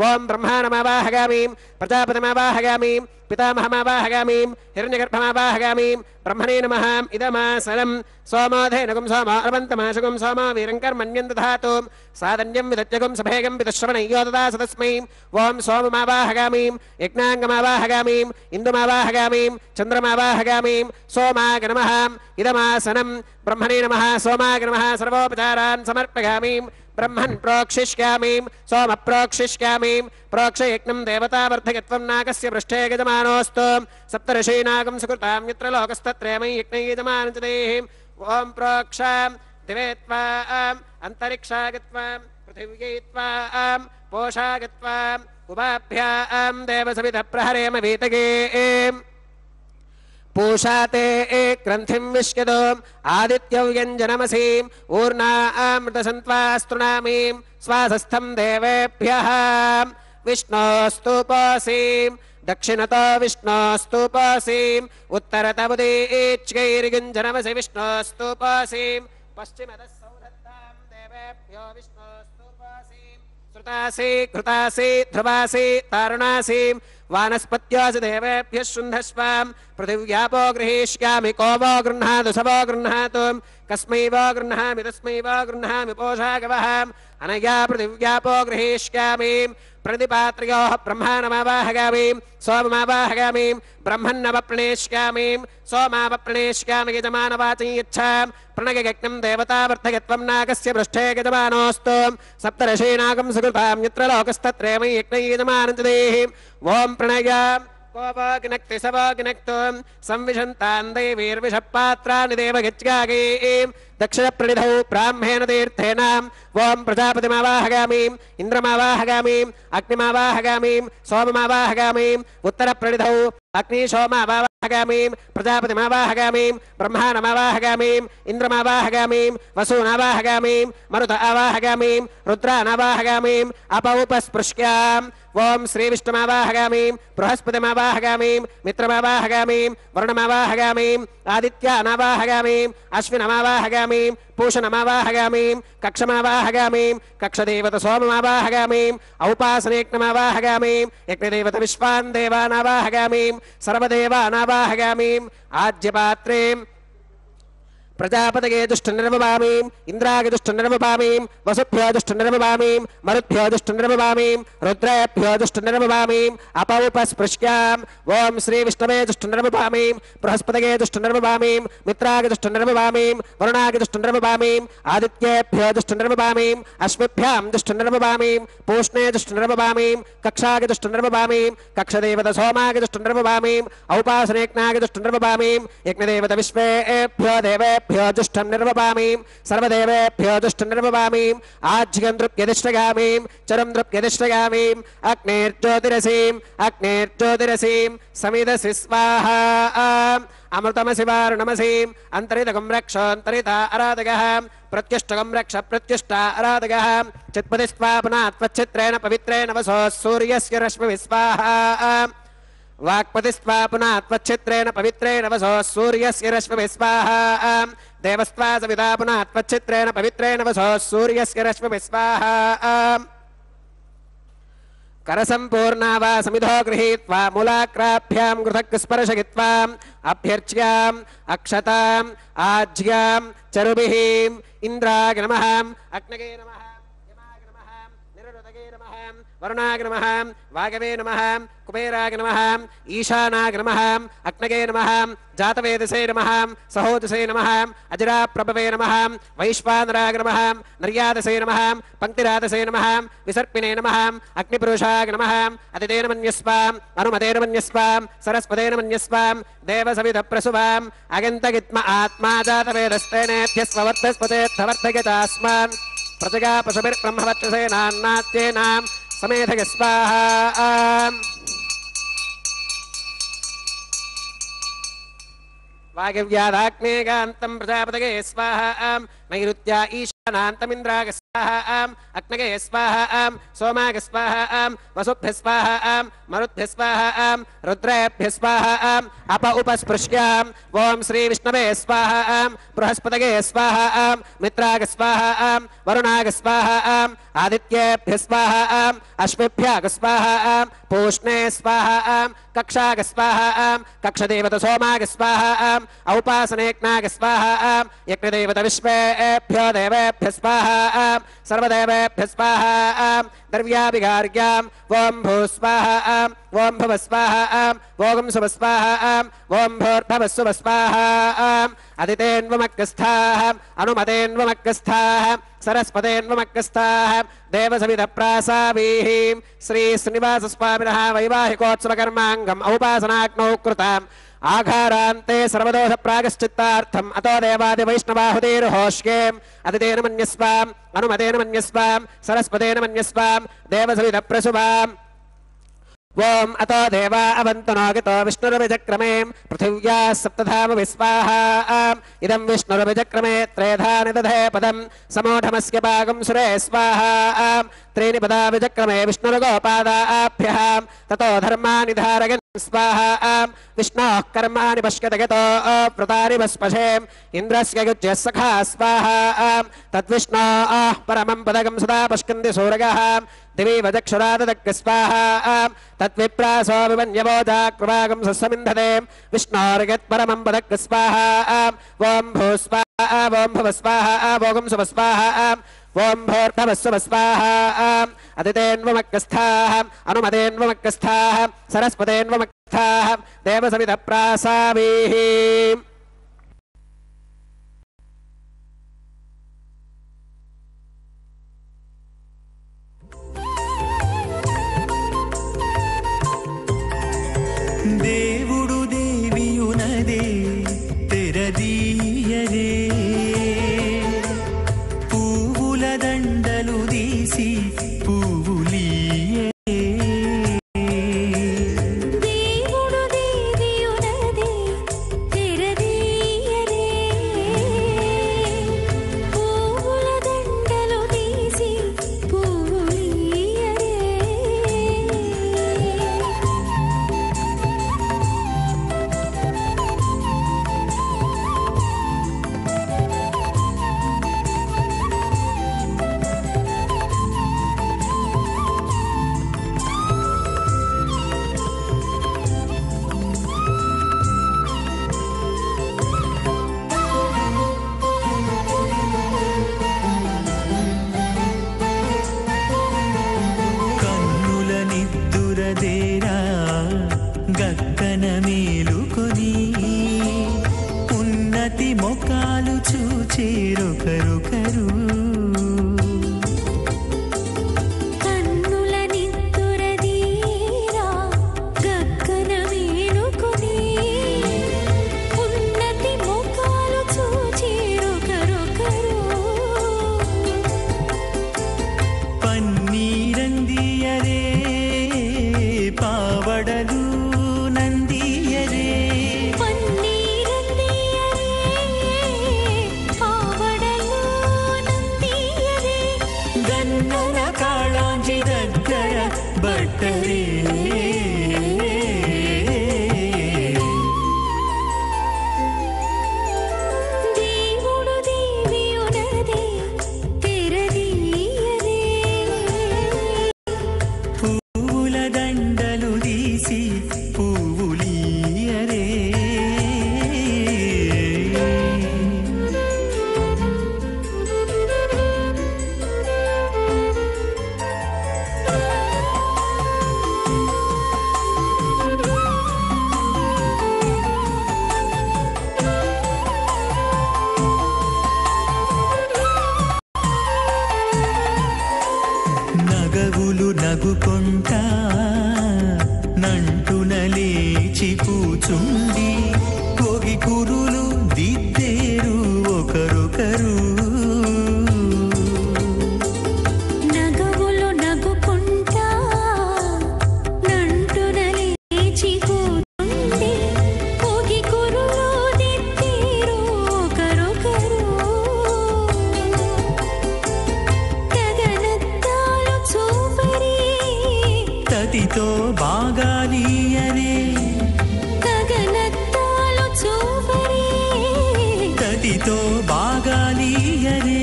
ओं ब्रह्माणमावाहगामीं प्रजापतिमावाहगामीं पितामहमावाहगामीं हिरण्यगर्भमावाहगामीं ब्रह्मणे नमः इदमासनं सोमोधेनुगं सोमो अर्वन्तमाशुगं सोमो वीरं कर्मण्यं दधातु सादन्यं विदज्जगं सभेगं विदश्रवणय्यो ददास तस्मै ओं सोममावाहगामीं यज्ञाङ्गमावाहगामीं इन्दुमावाहगामीं चन्द्रमावाहगामीं सोमाय नमः इदमासनं ब्रह्मणे नमः सोमाय नमः सर्वोपचारान् समर्पयामीं ब्रह्मन् प्रोक्षिष्यामीं सोम प्रोक्षिष्यामीं प्रोक्षयज्ञं देवतावर्धकत्वं नागस्य पृष्ठे यजमानोऽस्तु सप्तऋषीनागं सुकृतां यत्र लोकस्तत्रयमयि यज्ञै यजमानं च देहि ओं प्रोक्षां दिवे त्वाम् अन्तरिक्षागत्वां पृथिव्यै त्वाम् पोषागत्वाम् उभाभ्यां देवसविधः प्रहरेम वीतगे पूषाते ग्रन्थिं विश्यतो आदित्यव्यञ्जनमसीम् ऊर्णामृतसन्त्वास्तृणामीं स्वासस्थं देवेभ्यः विष्णोस्तुपोऽसीं दक्षिणतो विष्णोस्तुपोऽसीम् उत्तरतमुदीच्यैर्युञ्जनमसि विष्णोस्तुपोऽसीं पश्चिमतः सौधत्तां देवेभ्यो विष्णोस्तुपोऽसीं श्रुतासि घृतासि ध्रुवासि तारुणासीं वानस्पत्यासि देवेभ्यः शुन्धस्वां पृथिव्यापो गृहीष्यामि को वो गृह्णातु स वो गृह्णातु कस्मै वो गृह्णामि तस्मै वो गृह्णामि पोषागवः अनया पृथिव्यापो गृहीष्यामि प्रतिपात्र्योः ब्रह्माणमावाहगामीं सोममावाहगामीं ब्रह्मन्नवप्रणेष्यामीं सोमावप्रणेष्यामि यजमानवाचं यच्छां प्रणयज्ञं देवतावर्धकत्वं नागस्य पृष्ठे यजमानोऽस्तु सप्तऋषीनागं सुकृतां यत्र लोकस्तत्रयमयि यज्ञै यजमानं च देहि ओं प्रणयां को वाग्नक्ति स वाग्नक्तु संविशन्तान् दैवीर्विषपात्राणि देवगच्छागीं दक्षिणप्रणिधौ ब्राह्मेण तीर्थेन ओं प्रजापतिमावाहगामीं इन्द्रमावाहगामीं अग्निमावाहगामीं सोममावाहगामीं उत्तरप्रणिधौ अग्निशोमावाहगामीं प्रजापतिमावाहगामीं ब्रह्माणमावाहगामीं इन्द्रमावाहगामीं वसूनावाहगामीं मरुत आवाहगामीं रुद्रानावाहगामीं अपौपस्पृश्याम् ओं श्रीविष्णुमावाहगामीं बृहस्पतिमावाहगामीं मित्रमावाहगामीं वरुणमावाहगामीं आदित्यानावाहगामीं अश्विनमावाहगामीं पूषणमावाहगामीं कक्षमावाहगामीं कक्षदेवत सोममावाहगामीं औपासनेज्ञमावाहगामीं यज्ञदेवत विश्वान् देवानावाहगामीं सर्वदेवानावाहगामीं आज्यपात्रे ప్రజాపతగే దుష్టనిర్మమామీం ఇంద్రాయ దుష్టనిర్మమామీం వసుభ్యో దుష్టనిర్మమామీం మరుద్భ్యో దుష్టనిర్మమామీం రుద్రేభ్యో దుష్టనిర్మమామీం అపౌపస్పృశ్యాం ఓం శ్రీ విష్ణవే దుష్టనిర్మమామీం బృహస్పతగే దుష్టనిర్మమామీం మిత్రాయ దుష్టనిర్మమామీం వరుణాయ దుష్టనిర్మమామీం ఆదిత్యేభ్యో దుష్టనిర్మమామీం అశ్విభ్యాం దుష్టనిర్మమామీం పూష్ణే దుష్టనిర్మమామీం కక్షాయ దుష్టనిర్మమామీం కక్షదేవత సోమాయ దుష్టనిర్మమామీం ఔపాసనేజ్ఞాయ దుష్టనిర్మమామీం యజ్ఞదేవత విశ్వేభ్యో దేవేభ్యో దుష్టం నిర్మమామీం సర్వదేవేభ్యో దుష్టం నిర్మమామీం ఆజ్యం దృప్యదిష్టగామీం చరం దృప్యదిష్టగామీం అగ్నేర్జ్యోతిరసీం సమిదసి స్వాహా అమృతమసి వారుణమసీం అంతరితకం రక్షోంతరిత ఆరాధగః ప్రత్యుష్టకం రక్ష ప్రత్యుష్ట ఆరాధగః చిత్పతిస్వాపునాత్వచ్చిత్రేణ పవిత్రేణ వసో సూర్యస్య రశ్మిభిः స్వాహా వాక్పతిస్వా పునాత్వచ్చిత్రేణ పవిత్రేణ వసో సూర్యస్య రశ్మిభిः స్వాహా దేవస్వా సవితా పునాత్వచ్చిత్రేణ పవిత్రేణ వసో సూర్యస్య రశ్మిభిः స్వాహా करसंपूर्णा वा समिधो गृहीत्वा मूलाग्राभ्यां गृहस्पर्शयित्वा अभ्यर्च्याम् अक्षताम् आज्यां चरुभिः इन्द्राय नमः अग्नये नमः यमाय नमः निरुदगे नमः वरुणाय नमः वागवे नमः कुबेराय नमः ईशानाय नमः अग्नये नमः जातवेदसे नमः सहोदसे नमः अजराप्रभवे नमः वैश्वानराय नमः नर्यादसे नमः पंक्तिरादसे नमः विसर्पिणे नमः अग्निपुरुषाय नमः अतितेन मन्यस्वाम् अनुमतेन मन्यस्वाम् सरस्वतेन मन्यस्वाम् देवसविधप्रसुवाम् अगन्तगित्म आत्मा जातवेदस्तेनेभ्यस्ववर्धस्पतेऽर्थवर्धयतास्मान् प्रजगा पशुभिर्ब्रह्मवर्चसेनान्नात्येनां समेधय स्वाहा वागव्यादाग्नेगान्तं प्रजापतये स्वाहा नैऋत्या ईशानान्तमिन्द्राय स्वाहा अग्नये स्वाहा सोमाय स्वाहा वसुभ्यः स्वाहा मरुद्भ्यः स्वाहा रुद्रेभ्यः स्वाहा अप उपस्पृश्याम् ओं श्री विष्णवे स्वाहा बृहस्पतये स्वाहा मित्राय स्वाहा वरुणाय स्वाहा आदित्येभ्यः स्वाहा अश्विभ्यः स्वाहा पूष्णे स्वाहा कक्षाय स्वाहा कक्षदेवत सोमाय स्वाहा औपासनेज्ञाय स्वाहा यज्ञदेवत विश्वेभ्यो देवेभ्यः स्वाहा सर्वदेवेभ्यः स्वाहा द्रव्याभिगार्याम् ओं भूः स्वाहा ओं भुवः स्वाहा ओं सुवः स्वाहा ओं भूर्भुवः सुवः स्वाहा अदितेन्वमग्रस्थाः अनुमतेन्वमग्रस्थाः सरस्वतेन्वमग्रस्थाः देवसविधप्रासावीः श्री श्रीनिवासस्वामिनः वैवाहिकोत्सवकर्माङ्गम् औपासनाग्नौ कृताम् आघारान्ते सर्वदोष प्रागश्चित्तार्थम् अतो देवादिवैष्णवाहुतेर्होष्येम् अदितेन मन्यस्वाम् अनुमतेन मन्यस्वाम् सरस्वतेन मन्यस्वाम् देवसविधप्रसुवाम् ओं अतो देवा अवन्तनो गितो विष्णुरभिचक्रमे पृथिव्याः सप्तधामभिः स्वाहा इदं विष्णुरभिचक्रमे त्रेधा निदधे पदं समूढमस्य पाकं सुरे स्वाहा त्रीणि पदा विचक्रमे विष्णुर्गोपादाभ्यः ततो धर्माणि धारयन् स्वाहा विष्णोः कर्माणि पश्यत गतो व्रतानि भस्पशेम् इन्द्रस्य युज्यः सखा स्वाहा तद्विष्णोः परमं पदकं सदा पश्यन्ति सूरगः दिवि वचक्षुराददग् स्वाहा तद्विप्रासो विमन्यवोजाकृपागं सस्समिन्धते विष्णोर्यत्परमं पदग् स्वाहा ओं भूः स्वाहा ओं भुवः स्वाहा ओं सुवः स्वाहा ओं भूर्भुवः सुवः स्वाहा अदितेन्वमग्रस्थाः अनुमतेन्वमग्रस्थाः सरस्वतेन्वमग्रस्थाः देवसविधप्रासावीः దేవుడు దేవియునదే తెరదీయరే పువ్వుల దండలు తీసి పువ్వులీయరే దేవుడు దేవియునదే తెరదీయరే పువ్వుల దండలు తీసి పువ్వులీయరే ఉన్నతి మొకాలు చూచేరొకరొకరు కన్నుల నిత్తురదీరా గగ్గన వేణుకుని ఉన్నతి ముఖాలు చూచేరొకరొకరు పన్నీరందియరే పావడలు నందియరే పన్నీరందియరే పావడలు నందియరే గన్నన కాళాంజి దగ్గర బట్టరే దేవుడు దేవియునదే తెరదీయరే పూల దండలు తీసి పువ్వులియరే నగవులు నగుకొంటా నంటున లేచి కూచుండి కోగి కురులు దిద్దేరు ఒకరొకరు నగవులు నగుకుంటా నంటున లేచి కూతుండే పోగి కురులు దిద్దేరు ఒకరొకరు గగనత్తాలు చూపరి తతితో బాగాలియరే గగనత్తాలు చూపరి తతితో బాగాలియరే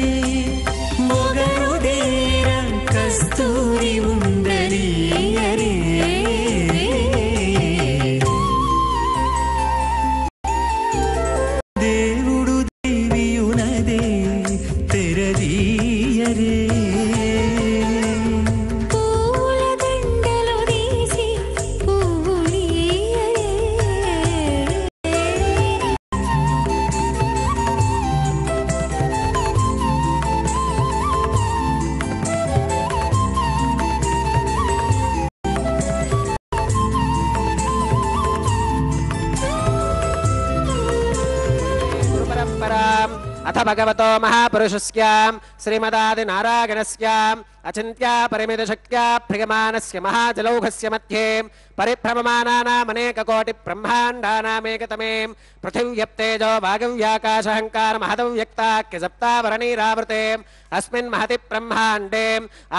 మొగరు దేర కస్తూరి ఉండలియరే దేవుడు దేవియునదే తెరదీయరే పూల దండలు తీసి పువ్వులియరే गुरुपरम्पराम् अथ भगवतो महापुरुषस्यां श्रीमदादिनारायणस्याम् अचिन्त्या परिमितशक्त्या प्रियमानस्य महाजलौघस्य मध्ये परिभ्रममानानामनेककोटिब्रह्माण्डानामेकतमे पृथिव्यप्तेजो वागव्याकाशहङ्कारमहदव्यक्ताख्यसप्तावरणीरावृते अस्मिन् महति ब्रह्माण्डे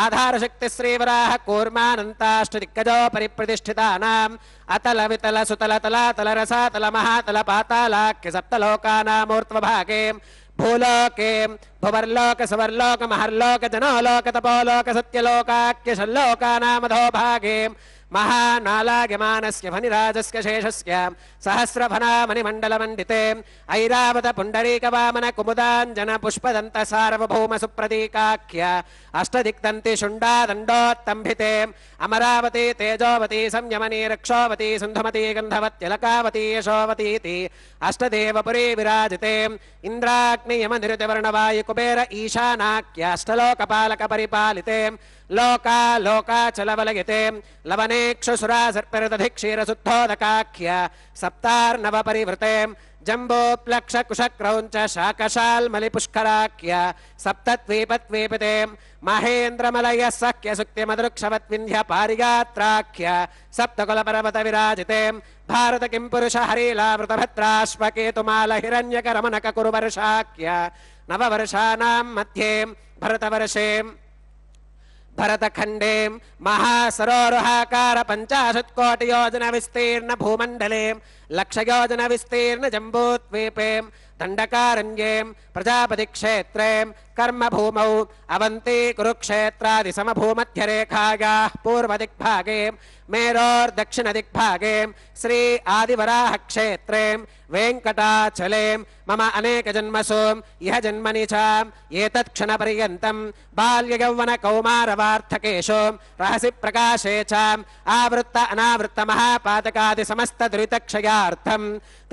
आधारशक्तिश्रीवराह कूर्मानन्ताष्टदिग्गजो परिप्रतिष्ठितानाम् अतल वितल सुतल तलातल रसातल महातल पातालाख्य सप्तलोकानामूर्ध्वभागे भूलोके भुवर्लोक सुवर्लोक महर्लोक जनोलोक तपोलोक सत्यलोकाख्य षल्लोकानामधो भागे महानालाग्यमानस्य फणिराजस्य शेषस्य सहस्रफनामणिमण्डलमण्डिते ऐरावत पुण्डरीकवामन कुमुदाञ्जन पुष्पदन्त सार्वभौम सुप्रतीकाख्य अष्टदिक्दन्ति शुण्डादण्डोत्तम्भिते अमरावती तेजोवती संयमनी रक्षोवती सिन्धुमती गन्धवत्यलकावती यशोवतीति अष्टदेवपुरी विराजिते इन्द्राग्नियमनिरुतिवर्णवायु कुबेर ईशानाख्य अष्टलोकपालक परिपालिते लोका लोकाचलवलयते लवनेक्षुसुरा सर्पिरदधिक्षीरशुद्धोदकाख्य सप्तार्णव परिवृते जम्बोप्लक्षकुशक्रौञ्च शाकशाल्मलिपुष्कराख्य सप्तद्वीपद्वीपिते महेन्द्रमलयः सख्य सुक्तिमदृक्षवद्विन्ध्य पारिगात्राख्य सप्तकुलपर्वत विराजिते भारत किं पुरुष हरीलावृतभद्राश्वकेतुमाल हिरण्यकरमनक कुरुवर्षाख्य नववर्षाणां मध्ये भरतवर्षे भरतखंडे महासरोरुहाकार 50 कोटि योजन विस्तीर्ण भूमंडले लक्ष योजन विस्तीर्ण जम्बूद्वीपे दंडकारण्ये प्रजापति क्षेत्रे कर्म भूमौ अवन्ती कुरुक्षेत्रादि समभूमध्यरेखायाः पूर्वदिग्भागे मेरोर्दक्षिणदिग्भागे श्री आदिवराह क्षेत्रे वेङ्कटाचले मम अनेकजन्मसु इह जन्मनि च एतत्क्षणपर्यन्तं बाल्ययौवनकौमारवार्थकेषु रहसि प्रकाशे च आवृत्त अनावृत्त महापातकादि समस्त दुरितक्षयार्थं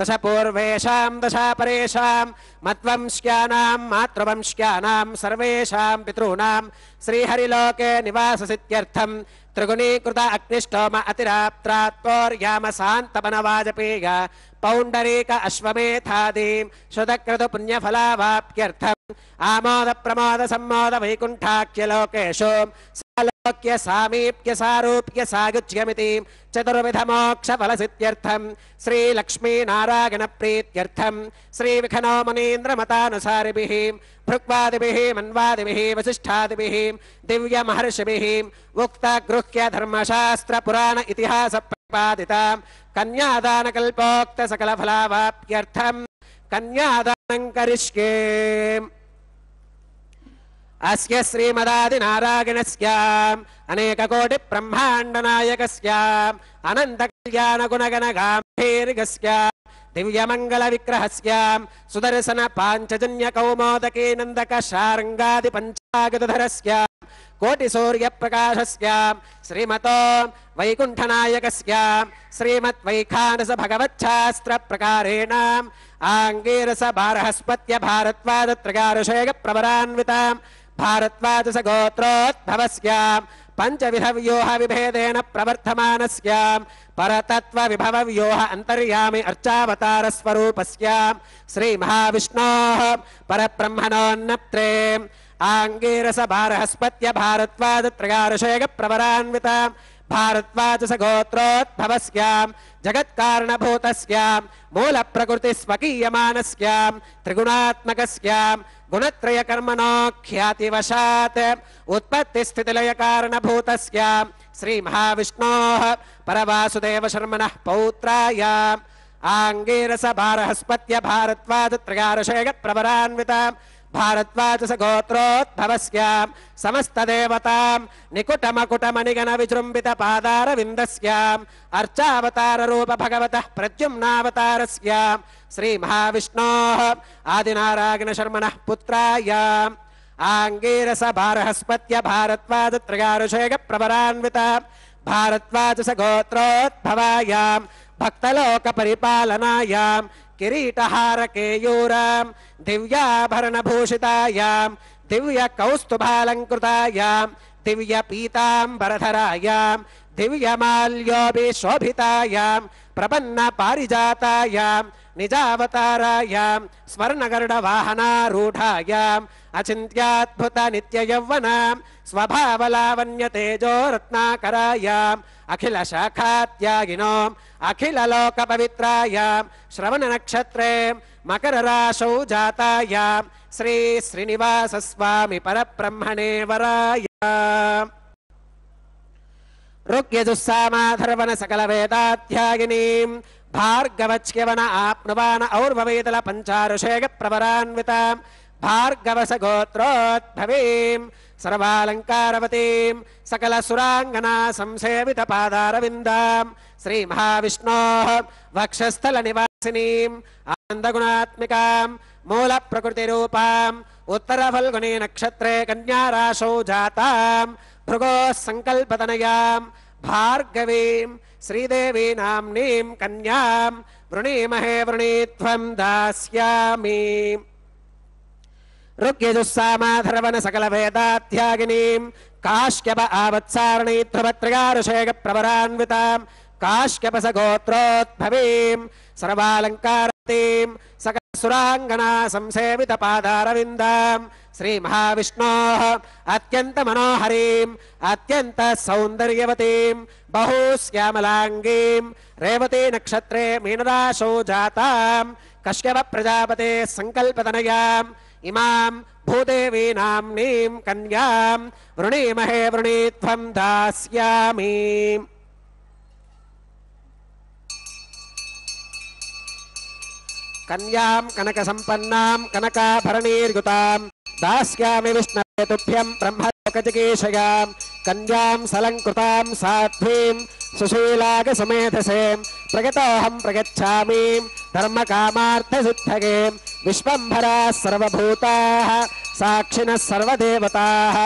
दश पूर्वेषां दशापरेषां मद्वंश्यानां मातृवंश्यानां सर्वेषां पितॄणां श्रीहरिलोके निवाससित्यर्थं त्रिगुणीकृत अग्निष्टोम अतिराप्त्रात्पोर्याम शान्तपनवाजपेय पौण्डरीक अश्वमेधादीं श्रुतक्रतु पुण्यफलावाप्त्यर्थम् आमोद प्रमोद सम्मोद वैकुण्ठाख्यलोकेषु सालोक्य सामीप्य सारूप्य सायुज्यमिति चतुर्विध मोक्ष फलसित्यर्थं श्री लक्ष्मी नारायण प्रीत्यर्थं श्री विखनो मुनीन्द्र मतानुसारिभिः भृक्वादिभिः मन्वादिभिः वसिष्ठादिभिः दिव्य महर्षिभिः उक्त गृह्य धर्मशास्त्र पुराण इतिहास प्रतिपादितां कन्यादान कल्पोक्त सकल फलावाप्त्यर्थं कन्यादानं करिष्ये। अस्य श्रीमदादिनारायणस्य अनेककोटि ब्रह्माण्डनायकस्य अनंत कल्याण गुणगण गांभीर्यस्य दिव्यमंगल विग्रहस्य सुदर्शन पांचजन्य कौमोदकी नंदक शार्ंगादि पंचागतधरस्य कोटि सूर्य प्रकाशस्य श्रीमतो वैकुंठनायकस्य श्रीमत् वैखानस भगवच्छास्त्र प्रकारेण आंगीरस बारहस्पत्य भारद्वाज त्रयारुषेय प्रवरान्वितां भारद्वाज गोत्रोद्भवस्य पंचविध व्यूह विभेदेन प्रवर्धमानस्य परतत्व विभव व्यूह अंतर्यामि अर्चावतार स्वरूपस्य श्री महाविष्णोः परब्रह्मणोन्नत्रे आंगीरस बारहस्पत्य भारद्वाज त्रयारुषेय प्रवरान्वितां भारद्वाज गोत्रोद्भवस्य जगत्कारणभूतस्य मूल प्रकृति स्वकीयमानस्य त्रिगुणात्मकस्य गुणत्रय कर्मणो ख्यातिवशात् उत्पत्ति स्थितिलय कारणभूतस्य श्री महाविष्णोः परवासुदेव शर्मणः पौत्राय आंगीरस बारहस्पत्य भारद्वाज त्रयारुषेय प्रवरान्वितां भारद्वाज गोत्रोद्भवस्य समस्त देवतां निकुटमकुटमणिगण विजृंभित पादारविन्दस्य अर्चावतार रूप भगवतः प्रद्युम्नावतारस्य श्री महाविष्णोः आदिनारायण शर्मणः पुत्राय आंगीरस बारहस्पत्य भारद्वाज त्रयारुषेय प्रवरान्विता भारद्वाज गोत्रोद्भवायां भक्तलोक परिपालनायां किरीटहार केयूरां दिव्याभरण भूषितायां दिव्य कौस्तुभालंकृतायां दिव्य पीतांबरधरायां दिव्यमाल्योभिशोभितायां प्रपन्न पारिजातायां निजावतारायां स्वर्णगरुडवाहनारूढायां अचिन्त्याद्भुत नित्ययौवनां स्वभावलावण्य तेजो रत्नाकरायां अखिल शाखात्यागिनो अखिल लोक पवित्रायां श्रवण नक्षत्रे मकर राशौ जातायां श्री श्रीनिवास स्वामी परब्रह्मणे वराय ऋग्यजुस्सामाधर्वण सकल वेदाध्यायिनीं भार्गवच्यवन आप्नुवान और्ववेदल पंचारुषेय प्रवरान्वितां भार्गवस गोत्रोद्भवीं सर्वालंकारवतीं सकल सुरांगना संसेवित पादारविन्दां श्री महाविष्णोः वक्षस्थल निवासिनीं आनन्दगुणात्मिकां मूल प्रकृति रूपां उत्तर फल्गुनी नक्षत्रे कन्या राशौ जातां भृगोः संकल्पतनयां भार्गवीं श्रीदेवी नाम्नीं कन्यां वृणीमहे वृणीत्वं दास्यामि ऋग्यजुस्सामाधर्वण सकल वेदाध्यायिनीं काश्यप आवत्सारणी ध्रुवत्रयारुषेय प्रवरान्वितां काश्यपस गोत्रोद्भवीं सर्वालंकारवतीं सकल सुरांगना संसेवित पादारविन्दां श्री महाविष्णोः अत्यंत मनोहरीं अत्यंत सौंदर्यवतीं बहुश्यामलांगीं रेवती नक्षत्रे मीनराशौ जातां कश्यप प्रजापते संकल्पतनयां इमां भूदेवी नाम्नीं कन्यां वृणीमहे वृणीत्वं दास्यामि कन्यां कनक संपन्नां कनकाभरणीर्युतां दास्यामि विष्णवे तुभ्यं ब्रह्मलोकजिगीषयां कन्यां सलङ्कृतां साध्वीं सुशीलागसमेधसे प्रगतोऽहं प्रगच्छामि धर्मकामार्थसिद्धये विश्वम्भराः सर्वभूताः साक्षिणः सर्वदेवताः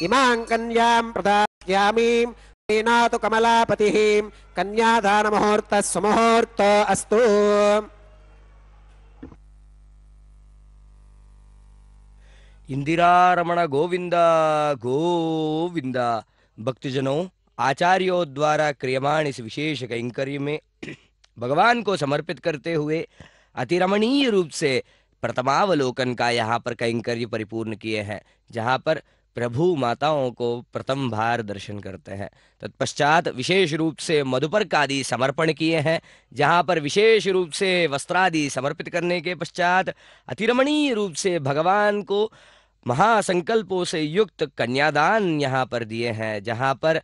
इमां कन्यां प्रदास्यामि प्रीणातु कमलापतिः कन्यादानमुहूर्तः सुमुहूर्तो अस्तु। इंदिरारमण गोविंद गोविंद। भक्तजनों, आचार्यों द्वारा क्रियमाण इस विशेष कैंकर्य में भगवान को समर्पित करते हुए अतिरमणीय रूप से प्रथमावलोकन का यहाँ पर कैंकर्य परिपूर्ण किए हैं, जहाँ पर प्रभु माताओं को प्रथम बार दर्शन करते हैं। तत्पश्चात विशेष रूप से मधुपर्क आदि समर्पण किए हैं, जहाँ पर विशेष रूप से वस्त्रादि समर्पित करने के पश्चात अतिरमणीय रूप से भगवान को महासंकल्पों से युक्त कन्यादान यहाँ पर दिए हैं, जहाँ पर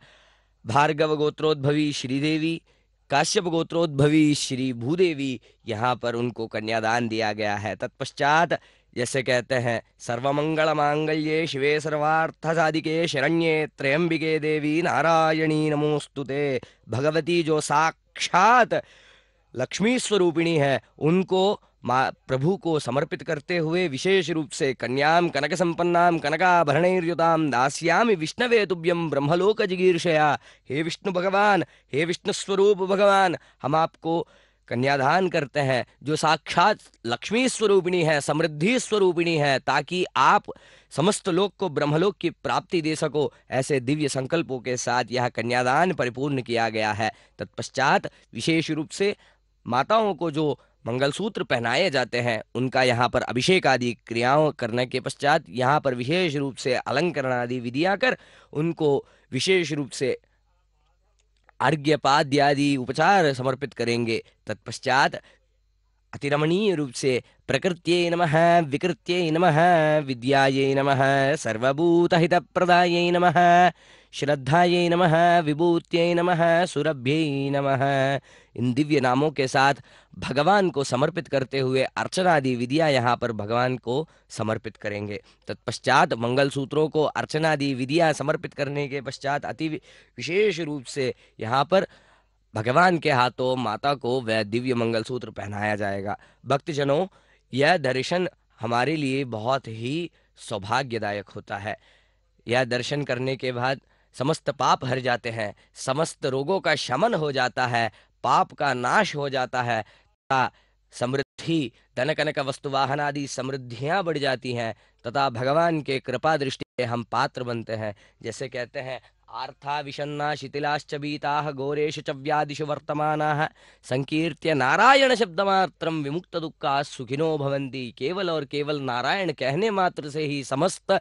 भार्गव गोत्रोद्भवी श्रीदेवी, काश्यप गोत्रोद्भवी श्री भूदेवी, यहाँ पर उनको कन्यादान दिया गया है। तत्पश्चात जैसे कहते हैं, सर्वमंगल मांगल्ये शिवे सर्वार्थ साधिके शरण्ये त्र्यंबिके देवी नारायणी नमोस्तुते। भगवती जो साक्षात लक्ष्मी स्वरूपिणी है, उनको प्रभु को समर्पित करते हुए विशेष रूप से कन्याम कनक संपन्नाम कनकाभरणैर्युताम दास्यामि विष्णवे तुभ्यं ब्रह्मलोक जिगीर्षया। हे विष्णु भगवान, हे विष्णु स्वरूप भगवान, हम आपको कन्यादान करते हैं जो साक्षात लक्ष्मी स्वरूपिणी है, समृद्धि स्वरूपिणी है, ताकि आप समस्त लोक को ब्रह्मलोक की प्राप्ति दे सको। ऐसे दिव्य संकल्पों के साथ यह कन्यादान परिपूर्ण किया गया है। तत्पश्चात विशेष रूप से माताओं को जो मंगलसूत्र पहनाए जाते हैं, उनका यहाँ पर अभिषेक आदि क्रियाओं करने के पश्चात यहाँ पर विशेष रूप से अलंकरण आदि विधियां कर उनको विशेष रूप से अर्घ्यपाद्यादि उपचार समर्पित करेंगे। तत्पश्चात अतिरमणीय रूप से प्रकृत्यै नमः, विकृत्यै नमः, विद्यायै नमः, सर्वभूतहितप्रदायै नमः, श्रद्धायै नमः, विभूत्यै नमः, सुरभ्यै नमः, इन दिव्य नामों के साथ भगवान को समर्पित करते हुए अर्चनादि विधियां यहाँ पर भगवान को समर्पित करेंगे। तत्पश्चात मंगल सूत्रों को अर्चनादि विधियां समर्पित करने के पश्चात अति विशेष रूप से यहाँ पर भगवान के हाथों माता को वह दिव्य मंगलसूत्र पहनाया जाएगा। भक्तजनों, यह दर्शन हमारे लिए बहुत ही सौभाग्यदायक होता है। यह दर्शन करने के बाद समस्त पाप हर जाते हैं, समस्त रोगों का शमन हो जाता है, पाप का नाश हो जाता है, तथा समृद्धि धन कनक वस्तु वाहन आदि समृद्धियां बढ़ जाती हैं, तथा भगवान के कृपा दृष्टि के हम पात्र बनते हैं। जैसे कहते हैं, आर्था विषन्ना शिथिलाश्च बीताः घोरेषु च व्याधिषु वर्तमानाः संकीर्त्य नारायण शब्दमात्रं विमुक्त दुःखाः सुखिनो भवन्ति। केवल और केवल नारायण कहने मात्र से ही समस्त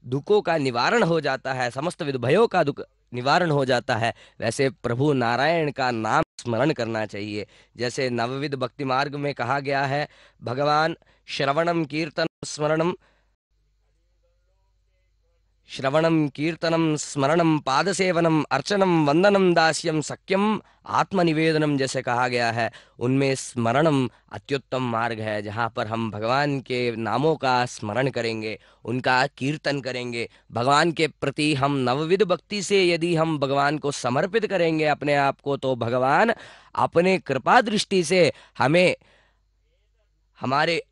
दुखों का निवारण हो जाता है, समस्त विध भयों का दुख निवारण हो जाता है। वैसे प्रभु नारायण का नाम स्मरण करना चाहिए। जैसे नवविध भक्ति मार्ग में कहा गया है, भगवान श्रवणम कीर्तनम स्मरणम पादसेवनम अर्चनम वंदनम दास्यम सख्यम आत्मनिवेदनम, जैसे कहा गया है, उनमें स्मरणम अत्युत्तम मार्ग है, जहाँ पर हम भगवान के नामों का स्मरण करेंगे, उनका कीर्तन करेंगे। भगवान के प्रति हम नवविध भक्ति से यदि हम भगवान को समर्पित करेंगे अपने आप को, तो भगवान अपने कृपा दृष्टि से हमें हमारे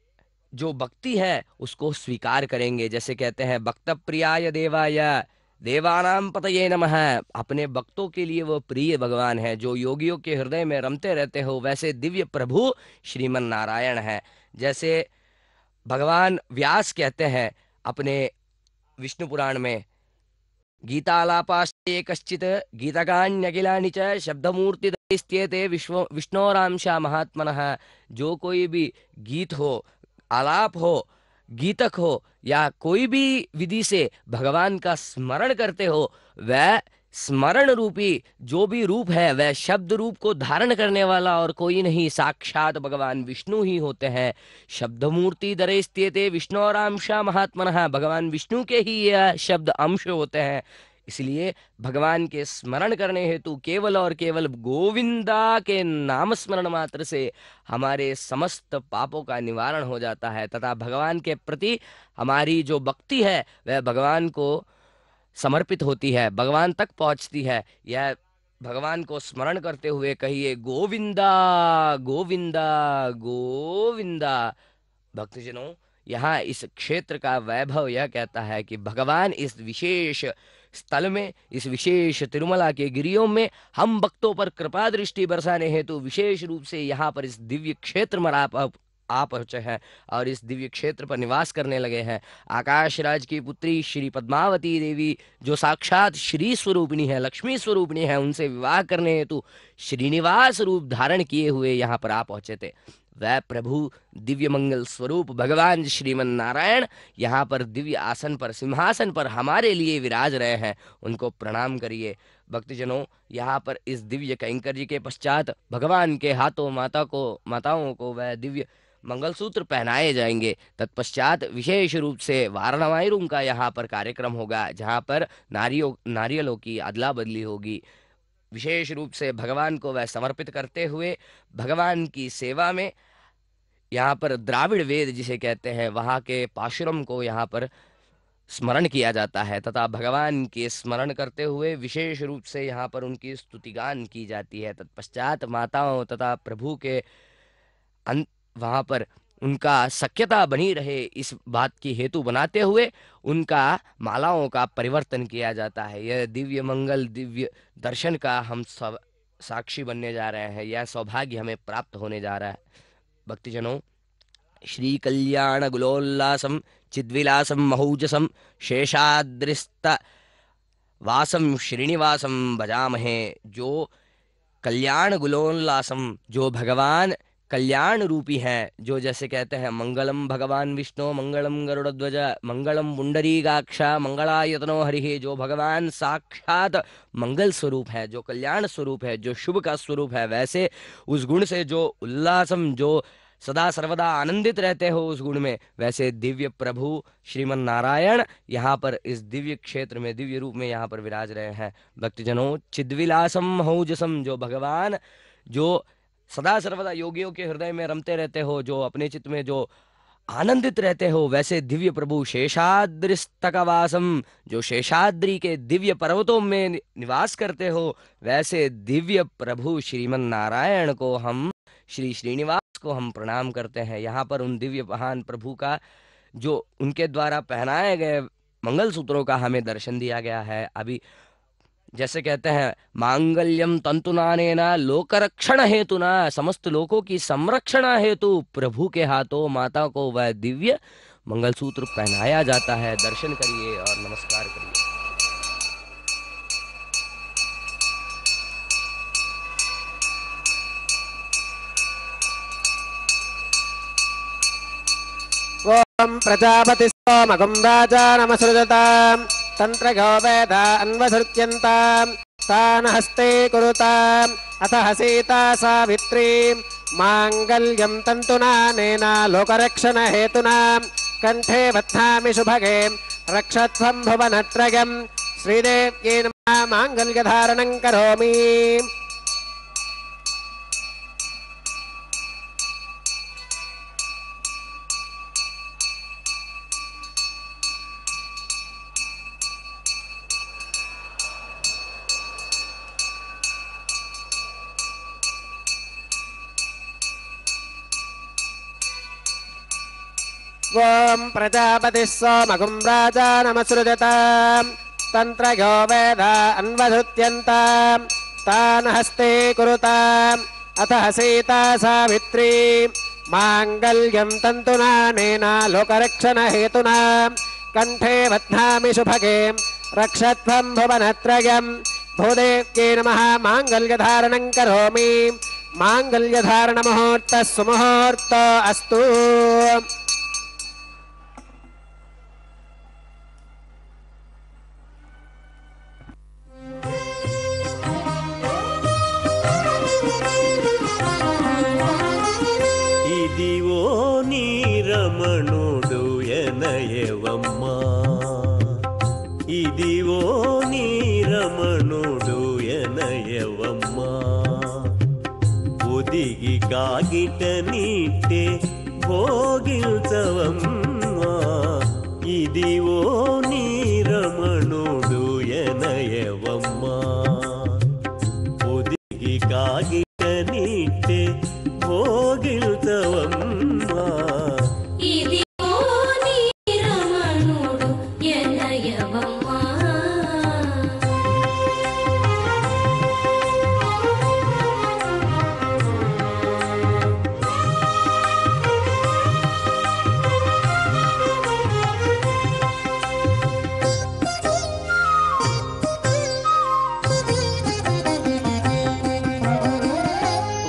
जो भक्ति है उसको स्वीकार करेंगे। जैसे कहते हैं, भक्त प्रियाय देवाय देवानाम पतये नमः, अपने भक्तों के लिए वो प्रिय भगवान है, जो योगियों के हृदय में रमते रहते हो। वैसे दिव्य प्रभु श्रीमन नारायण है। जैसे भगवान व्यास कहते हैं अपने विष्णु पुराण में, गीतालापाश्चे कश्चित् गीतकान्यखिलानि च शब्दमूर्ति दयस्त्येते विष्णोरांशा महात्मनः। जो कोई भी गीत हो, आलाप हो, गीतक हो, या कोई भी विधि से भगवान का स्मरण करते हो, वह स्मरण रूपी जो भी रूप है वह शब्द रूप को धारण करने वाला और कोई नहीं, साक्षात भगवान विष्णु ही होते हैं। शब्द मूर्ति दरेस्त्येते विष्णोरांशा महात्मनः, भगवान विष्णु के ही यह शब्द अंश होते हैं। इसलिए भगवान के स्मरण करने हेतु केवल और केवल गोविंदा के नाम स्मरण मात्र से हमारे समस्त पापों का निवारण हो जाता है तथा भगवान के प्रति हमारी जो भक्ति है वह भगवान को समर्पित होती है, भगवान तक पहुंचती है। यह भगवान को स्मरण करते हुए कहिए गोविंदा गोविंदा गोविंदा। भक्तजनों, यहाँ इस क्षेत्र का वैभव यह कहता है कि भगवान इस विशेष स्थल में, इस विशेष तिरुमला के गिरियों में हम भक्तों पर कृपा दृष्टि बरसाने हेतु विशेष रूप से यहाँ पर इस दिव्य क्षेत्र में आ पहुंचे हैं और इस दिव्य क्षेत्र पर निवास करने लगे हैं। आकाश राज की पुत्री श्री पद्मावती देवी जो साक्षात श्री स्वरूपिणी है, लक्ष्मी स्वरूपिणी है, उनसे विवाह करने हेतु श्रीनिवास रूप धारण किए हुए यहाँ पर आ पहुंचे थे। वह प्रभु दिव्य मंगल स्वरूप भगवान श्रीमन नारायण यहाँ पर दिव्य आसन पर, सिंहासन पर हमारे लिए विराज रहे हैं। उनको प्रणाम करिए। भक्तजनों, यहाँ पर इस दिव्य कैंकर्य के पश्चात भगवान के हाथों माताओं को वह दिव्य मंगलसूत्र पहनाए जाएंगे। तत्पश्चात विशेष रूप से वारणवायरुम का यहाँ पर कार्यक्रम होगा, जहाँ पर नारियलों की अदला बदली होगी। विशेष रूप से भगवान को वह समर्पित करते हुए भगवान की सेवा में यहाँ पर द्राविड़ वेद जिसे कहते हैं वहाँ के पाशुरम को यहाँ पर स्मरण किया जाता है तथा भगवान के स्मरण करते हुए विशेष रूप से यहाँ पर उनकी स्तुतिगान की जाती है। तत्पश्चात माताओं तथा प्रभु के वहाँ पर उनका सख्यता बनी रहे इस बात की हेतु बनाते हुए उनका मालाओं का परिवर्तन किया जाता है। यह दिव्य मंगल, दिव्य दर्शन का हम सब साक्षी बनने जा रहे हैं। यह सौभाग्य हमें प्राप्त होने जा रहा है। भक्तिजनों, श्री कल्याण गुलोल्लासम चिद्विलासम महौजसम शेषाद्रिस्त वासम श्रीनिवासम भजामहे। जो कल्याण गुलोल्लासम, जो भगवान कल्याण रूपी हैं, जो जैसे कहते हैं मंगलम भगवान विष्णु, मंगलम गरुड़ध्वज, मंगलम पुंडरीकाक्षा, मंगलायतनो हरिः, जो भगवान साक्षात मंगल स्वरूप है, जो कल्याण स्वरूप है, जो शुभ का स्वरूप है, वैसे उस गुण से जो उल्लासम, जो सदा सर्वदा आनंदित रहते हो उस गुण में, वैसे दिव्य प्रभु श्रीमन नारायण यहाँ पर इस दिव्य क्षेत्र में दिव्य रूप में यहाँ पर विराज रहे हैं। भक्तजनों, चिद्विलासम महौजसम, जो भगवान जो सदा सर्वदा योगियों के हृदय में रमते रहते हो, जो अपने चित्त में जो आनंदित रहते हो, वैसे दिव्य प्रभु शेषाद्रिस्तकवासम, जो शेषाद्रि के दिव्य पर्वतों में निवास करते हो, वैसे दिव्य प्रभु श्रीमन नारायण को हम, श्री श्रीनिवास को हम प्रणाम करते हैं। यहाँ पर उन दिव्य महान प्रभु का जो उनके द्वारा पहनाए गए मंगलसूत्रों का हमें दर्शन दिया गया है। अभी जैसे कहते हैं मांगल्यम तंतुनानेना लोकरक्षण हेतुना, समस्त लोगों की संरक्षण हेतु प्रभु के हाथों माता को वह दिव्य मंगलसूत्र पहनाया जाता है। दर्शन करिए और नमस्कार करिए। ओम प्रजापति सोमगं राजा नमसृजताम् तंत्रगो वेदा अन्वसृत्यन्ताम् तान् हस्ते कुरुताम् अतः सीता सावित्री मांगल्यं तन्तुनानेन लोकरक्षण हेतुना कंठे बध्नामि शुभगे रक्षत्वं भुवनत्रयम् श्रीदेव्यै नमः मांगल्यधारणं करोमि। ओम प्रजापति सोमगं राजा नमसृजताम् तंत्रगो वेदा अन्वसृत्यन्ताम् तान् हस्ते कुरुताम् अतः सीता सावित्री मांगल्यं तन्तुनानेन लोकरक्षण हेतुना कंठे बध्नामि शुभगे रक्षत्वं भुवनत्रयम् भूदेव्यै नमः मांगल्यधारणं करोमि। मांगल्यधारण मुहूर्तः सुमुहूर्तो अस्तु। రమణుడు ఎనయవమ్మా ఇదివో నీ ఒదిగి కాగిట నీటే భోగిల్చవమ్మా ఇది ఓ నీరమణుడు ఎనయవమ్మా ఒదిగి కాగిట నీటే భోగిల్చవమ్మా ఇది ఓ నీరమణుడు ఎనయవమ్మా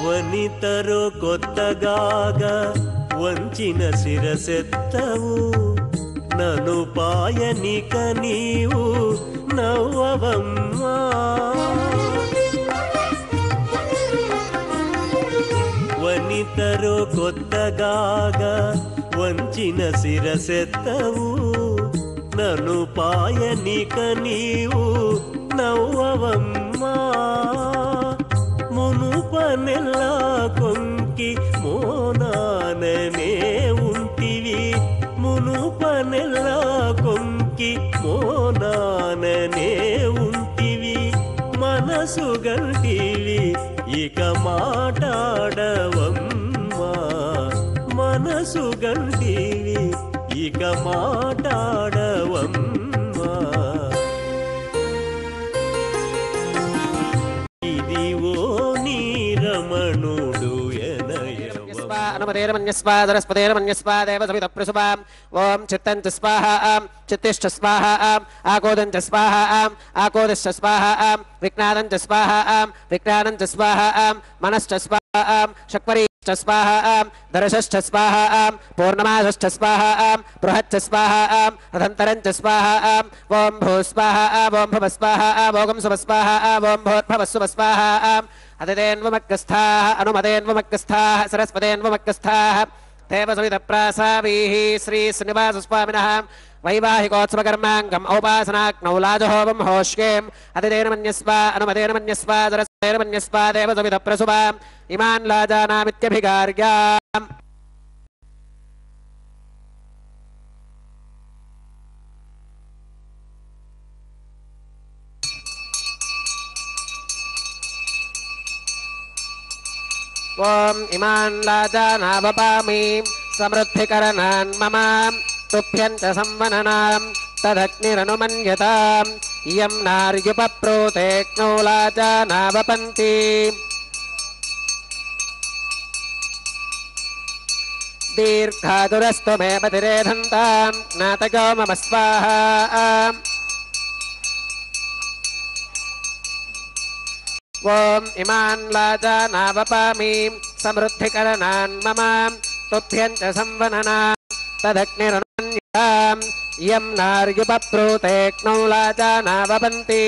వనితరో కొత్తగాగా వంచిన శిరసెత్తవు నను పాయనిక నీవు నవ్వవమ్మా వనితరో కొత్తగాగా వంచిన శిరసెత్తవు నను పాయనిక నీవు నవ్వవమ్మా మునుపనెల్లా కొంకి మోనాననే ఉంటివి మునుపనెల్లా కొంకి మోనాననే ఉంటివి మనసు గంటివి ఇక మాట్లాడవమ్మా మనసు గంటివి ఇక మాట్లాడవమ్మా ఇది ఓ నీరమణుడు ఎనయవమ్మా అనుమదేరమన్యస్వా దరస్పదేరమన్యస్వా దేవసవిత ప్రసుభాం ఓం చిత్తం చ స్వాహ చిత్తిశ్చ స్వాహ ఆకోదం చ స్వాహ ఆకోదశ్చ స్వాహ విజ్ఞానం చ స్వాహ విజ్ఞానం చ స్వాహ మనశ్చ స్వాహ శక్వరీశ్చ స్వాహ దర్శశ్చ స్వాహ పూర్ణమాసశ్చ స్వాహ బృహచ్చ స్వాహ రథంతరం చ స్వాహ ఓం భూ స్వాహ ఓం భవ స్వాహ ఓం శుభ స్వాహ ఓం భూర్భవ శుభ స్వాహ అదిదేన్వమగ్గస్థాః అనుమదేన్వమగ్గస్థాః సరస్వదేన్వమగ్గస్థాః దేవసవితప్రాసావీః శ్రీ శ్రీనివాసస్వామినः వైవాహికోత్సవకర్మాంగం ఔపాసనాగ్నౌ లాజహోమం హోష్యేం అదిదేనమన్యస్వ అనుమదేనమన్యస్వ సరస్వదేనమన్యస్వ దేవసవితప్రసుభాం ఇమాన్ లాజానామిత్యభిగార్యాం ఓం ఇమాన్ లాజానావపామి సమృద్ధికరణాన్ మమ తుభ్యం చ సంవననాం తదగ్నిరనుమన్యతాం ఇయం నార్యుపప్రోతేక్నౌ లాజానావపంతి దీర్ఘాదురస్తు మే పతిరేధంతాం జ్ఞాతయో మమ స్వాహా ఓం ఇమాన్ లాజానావపామి సమృద్ధికరణాన్ మమ తుభ్యం చ సంవననాం తదగ్నిరనుమన్యతాం ఇయం నార్యుపప్రోతేక్నౌ లాజానావపంతి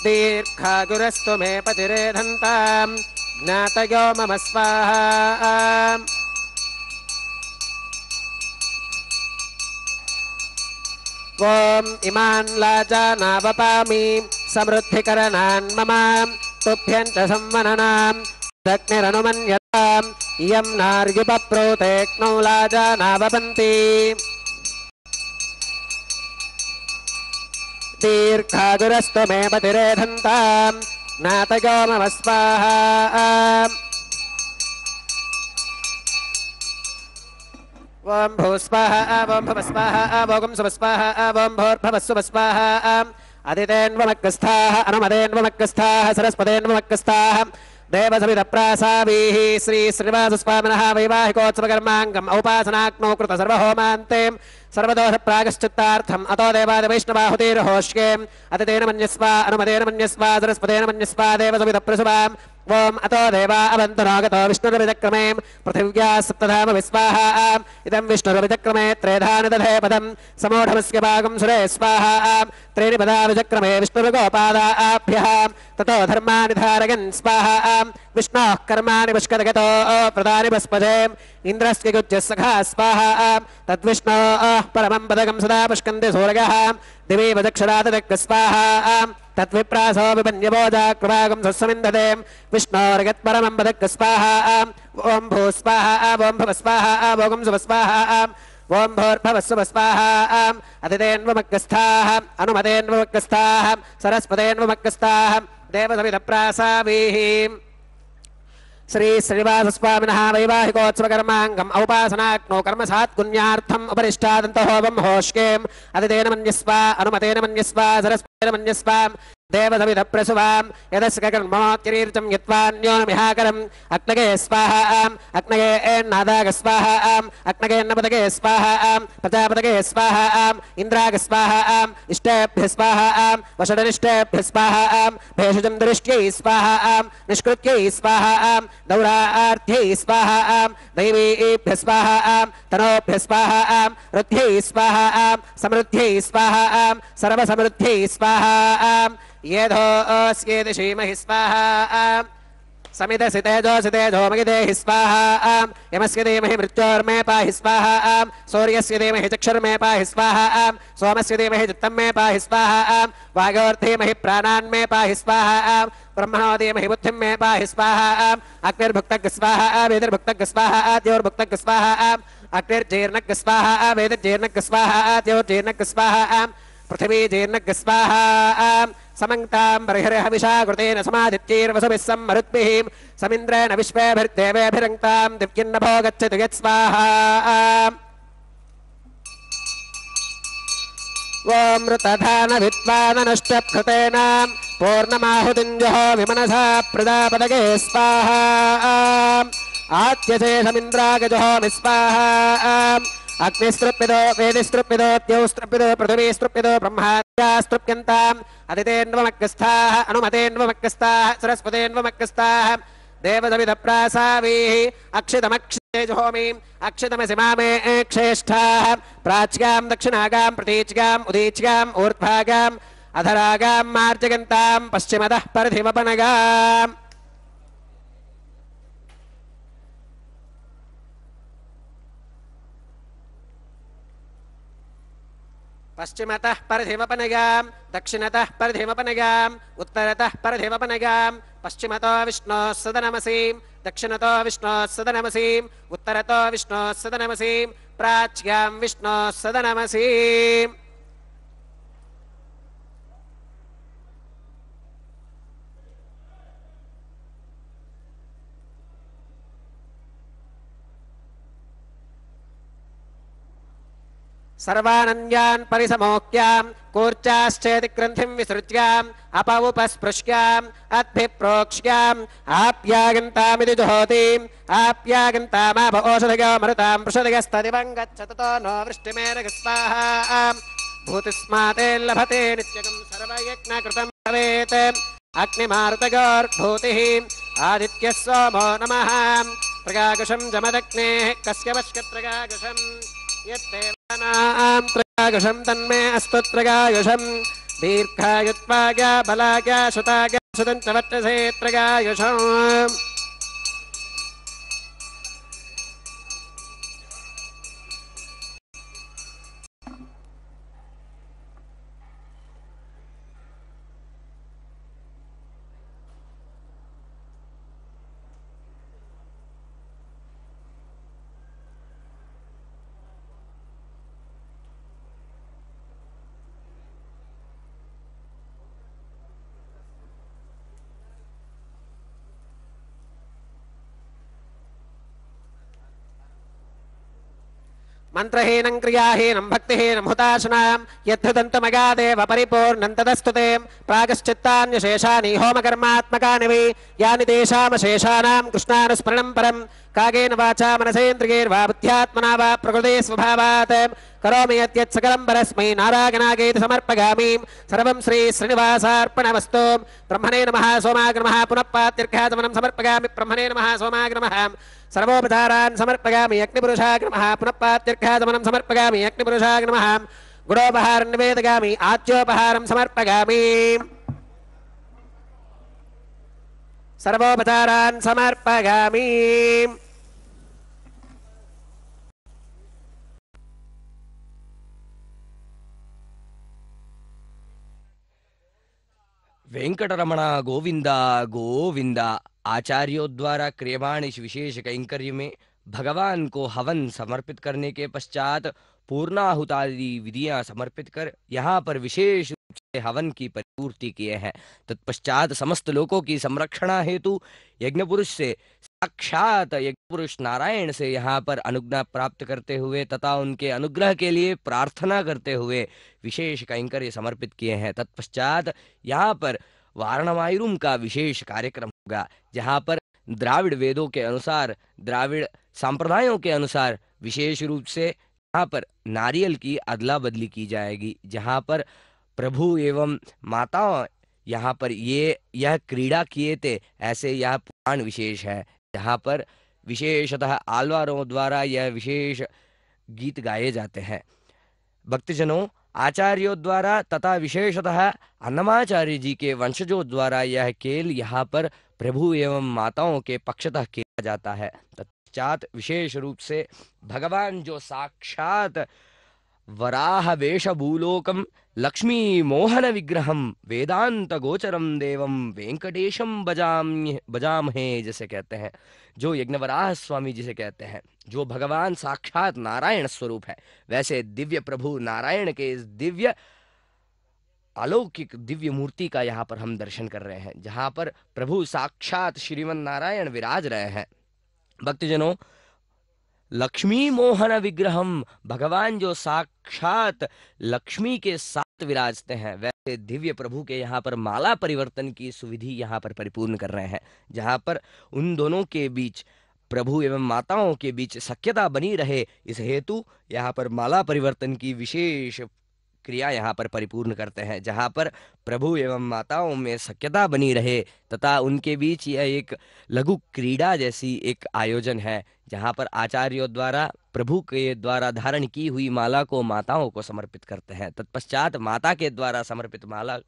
దీర్ఘాగురస్తు మే పతిరేధంతాం జ్ఞాతయో మమ స్వాహా ఓం ఇమాన్ లాజానావపామి సమృద్ధికరణాన్ మమ తుభ్యం చ సంవననాం తదగ్నిరనుమన్యతాం ఇయం నార్యుపప్రోతేక్నౌ లాజానావపంతి దీర్ఘాదురస్తు మే పతిరేధంతాం జ్ఞాతయో మమ స్వాహా ఓం భూ స్వాహ ఓం భవ స్వాహ ఓం శుభ స్వాహ ఓం భూర్భవ శుభ స్వాహ అదిదేన్వమగ్గస్థాః అనుమదేన్వమగ్గస్థాః సరస్వదేన్వమగ్గస్థాః దేవసవితప్రాసావీః శ్రీ శ్రీనివాసస్వామినः వైవాహికోత్సవకర్మాంగం ఔపాసనాగ్నౌ కృత సర్వహోమాంతే సర్వదోష ప్రాగశ్చిత్తార్థం అతో దేవాదివైష్ణవాహుతిర్హోష్యేం అతిదేనమన్యస్వ అనుమదేనమన్యస్వ సరస్వదేనమన్యస్వ దేవసవితప్రసుభాం ఓం అతో దేవా అవంతనాగతో విష్ణుర్విచక్రమే పృథివ్యా సప్తధామ విస్వాహా ఇదం విష్ణుర్విచక్రమే త్రేధాని దధే పదం సమూఢమస్య భాగం సురే స్వాహా త్రీణి పదా విచక్రమే విష్ణుర్గోపాదాభ్యః తతో ధర్మాని ధారయన్ స్వాహా విష్ణోః కర్మాణి పుష్కరగతో ప్రదాని భస్పదే ఇంద్రస్య గుజ్జः సఖా స్వాహా తద్విష్ణోః పరమం పదకం సదా పుష్కంతి సూరయः దివే వదక్షరాతదగ్గ స్వాహా तद्विप्रासो विपन्यवोजाकृभागं स्वस्समिन्धते विष्णोर्गत्परमं पदक् स्वाहा ॐ भू स्वाहा ॐ भव स्वाहा ॐ सुव स्वाहा ओं भूर्भुवस्सुवः स्वाहा अतिथेन्वमग्गस्थाः अनुमतेन्वमग्गस्थाः सरस्वतेन्वमग्गस्थाः देवसविधप्रासावीः श्री श्रीनिवासस्वामिनः वैवाहिकोत्सवकर्माङ्गम् औपासनाग्नौ कर्मसात्कुन्यार्थम् उपरिष्टादन्तहोमं होष्केम् अतिथेन मन्यस्व अनुमतेन मन्यस्व सरस्वतेन मन्यस्व देवसविधप्रसुवाम् यदस्य कर्मोत्तिरीर्चं यत्वान्योनमिहाकरम् अग्नगे स्वाहा अग्नगे एन्नादाग स्वाहा अग्नगे अन्नपदगे स्वाहा प्रजापदगे स्वाहा इन्द्राग स्वाहा इष्टेभ्यः स्वाहा वषडनिष्टेभ्यः स्वाहा भेषजं दृष्ट्यै स्वाहा निष्कृत्यै स्वाहा दौरार्थ्यै स्वाहा दैवीभ्यः स्वाहा तनोभ्यः स्वाहा रुद्ध्यै स्वाहा समृद्ध्यै स्वाहा सर्वसमृद्ध्यै स्वाहा येधोऽस्येति श्रीमहि स्वाहा समिदसि तेजोऽसि तेजोमगिदेहि स्वाहा यमस्य धीमहि मृत्योर्मे पाहि स्वाहा सूर्यस्य धीमहि चक्षुर्मे पाहि स्वाहा सोमस्य धीमहि चित्तं मे पाहि स्वाहा वायोर्धीमहि प्राणान्मे पाहि स्वाहा ब्रह्मणो धीमहि बुद्धिं मे पाहि स्वाहा अग्निर्भुक्तग् स्वाहा वेदिर्भुक्तग् स्वाहा द्योर्भुक्तग् स्वाहा अग्निर्जीर्णग् स्वाहा वेदिर्जीर्णग् स्वाहा द्योर्जीर्णग् स्वाहा पृथिवी जीर्णग् स्वाहा समङ्क्तां बर्हिर्हविषा कृतेन समादित्यैर्वसुभिः सम्मरुद्भिः समिन्द्रेण विश्वेभिर्देवेभिरङ्क्तां दिव्यन्नभो गच्छतु यत्स्वाहा ॐ मृतधानविद्वाननष्टकृतेन पूर्णमाहुतिञ्जहो विमनसा प्रजापदगे स्वाहा आद्यशेषमिन्द्रागजहो विस्वाहा अग्निस्तृप्यदो वेदिस्तृप्यदो द्यौस्तृप्यदो पृथिवीस्तृप्यदो ब्रह्माद्यास्तृप्यन्ताम् अदितेन्वमग्गस्थाः अनुमतेन्वमग्गस्थाः सरस्वतेन्वमग्गस्थाः देवसविधप्रासावीः अक्षितमक्षितेजहोमीम् अक्षितमसि मामे क्षेष्ठाः प्राच्यां दक्षिणागां प्रतीच्याम् उदीच्याम् ऊर्ध्वागाम् अधरागां मार्जगन्ताम् पश्चिमतः परधिमपनगाम् पश्चिमतः परधिमपनगां दक्षिणतः परधिमपनगां उत्तरतः परधिमपनगां पश्चिमतो विष्णोः सदनमसीं दक्षिणतो विष्णोः सदनमसीं उत्तरतो विष्णोः सदनमसीं प्राच्यां विष्णोः सदनमसीं सर्वानन्यान् परिसमोक्याम् कूर्चाश्चेति ग्रन्थिं विसृज्याम् अपौपस्पृश्याम् अद्भिप्रोक्ष्याम् आप्यागन्तामिति जुहोतीम् आप्यागन्तामाप ओषधयो मरुताम् पृषदयस्तदिवं गच्छततो नो वृष्टिमेरग स्वाहा भूतिस्माते लभते नित्यगं सर्वयज्ञकृतं भवेत् अग्निमारुतयोर्भूतिः आदित्यः सोमो नमः प्रगागुषं जमदग्नेः कस्य वश्यप्रगागुषम् यत्देवानां त्रयागुषं तन्मे अस्तु त्रयागुषं दीर्घायुत्वाय बलाय सुताय सुतं च वर्चसे त्रयागुषम् मंत्रहीनं क्रियाहीनं भक्तिहीनं हुताशनां यद्धृतन्तमगादेव परिपूर्णं तदस्तुते प्रागश्चित्तान्यशेषानि होमकर्मात्मकानि वै यानि तेषामशेषाणां कृष्णानुस्मरणं परं कागेन वाचा मनसेन्द्रियैर्वा बुद्ध्यात्मना वा प्रकृते स्वभावात् करोमि यत् सकलं परस्मै नारायणागेति समर्पयामि सर्वं श्री श्रीनिवासार्पणमस्तु ब्रह्मणे नमः सोमाय नमः पुनः पात्यर्घ्याचमनं समर्पयामि ब्रह्मणे नमः सोमाय नमः सर्वोपचारान् समर्पयामि अग्निपुरुषाय नमः पुनः पात्यर्घ्याचमनं समर्पयामि अग्निपुरुषाय नमः गुणोपहारं निवेदयामि आच्योपहारं समर्पयामि सर्वोपचारान् समर्पयामि वेंकटरमण गोविंदा गोविंदा। आचार्यों द्वारा क्रियमाण इस विशेष कैंकर्य में भगवान को हवन समर्पित करने के पश्चात पूर्णाहुतादि विधियां समर्पित कर यहाँ पर विशेष रूप से हवन की परिपूर्ति किए हैं। तत्पश्चात समस्त लोकों की संरक्षणा हेतु यज्ञ पुरुष से साक्षात यज्ञ पुरुष नारायण से यहाँ पर अनुज्ञा प्राप्त करते हुए तथा उनके अनुग्रह के लिए प्रार्थना करते हुए विशेष कैंकर्य समर्पित किए हैं। तत्पश्चात यहाँ पर वारणमायुरुम का विशेष कार्यक्रम होगा, जहाँ पर द्राविड़ वेदों के अनुसार, द्राविड़ संप्रदायों के अनुसार विशेष रूप से यहाँ पर नारियल की अदला बदली की जाएगी, जहाँ पर प्रभु एवं माता यहाँ पर यह क्रीड़ा किए थे, ऐसे यह पुराण विशेष है, जहाँ पर विशेषतः आलवारों द्वारा यह विशेष गीत गाए जाते हैं। भक्तजनों, आचार्यों द्वारा तथा विशेषतः अन्नमाचार्य जी के वंशजों द्वारा यह खेल यहाँ पर प्रभु एवं माताओं के पक्षतः किया जाता है। तत्पश्चात विशेष रूप से भगवान जो साक्षात वराह वेश भूलोकम लक्ष्मी मोहन विग्रहम वेदांत गोचरम देवम वेंकटेशम बजामहे जैसे कहते हैं, जो यज्ञवराह स्वामी जिसे कहते हैं, जो भगवान साक्षात नारायण स्वरूप है, वैसे दिव्य प्रभु नारायण के इस दिव्य अलौकिक दिव्य मूर्ति का यहाँ पर हम दर्शन कर रहे हैं, जहाँ पर प्रभु साक्षात श्रीमन नारायण विराज रहे हैं। भक्तजनों, लक्ष्मी मोहन विग्रहम, भगवान जो साक्षात लक्ष्मी के साथ विराजते हैं, वैसे दिव्य प्रभु के यहाँ पर माला परिवर्तन की सुविधि यहाँ पर परिपूर्ण कर रहे हैं, जहाँ पर उन दोनों के बीच, प्रभु एवं माताओं के बीच सख्यता बनी रहे, इस हेतु यहाँ पर माला परिवर्तन की विशेष क्रिया यहाँ पर परिपूर्ण करते हैं, जहाँ पर प्रभु एवं माताओं में सख्यता बनी रहे तथा उनके बीच यह एक लघु क्रीड़ा जैसी एक आयोजन है, जहाँ पर आचार्यों द्वारा प्रभु के द्वारा धारण की हुई माला को माताओं को समर्पित करते हैं। तत्पश्चात माता के द्वारा समर्पित माला,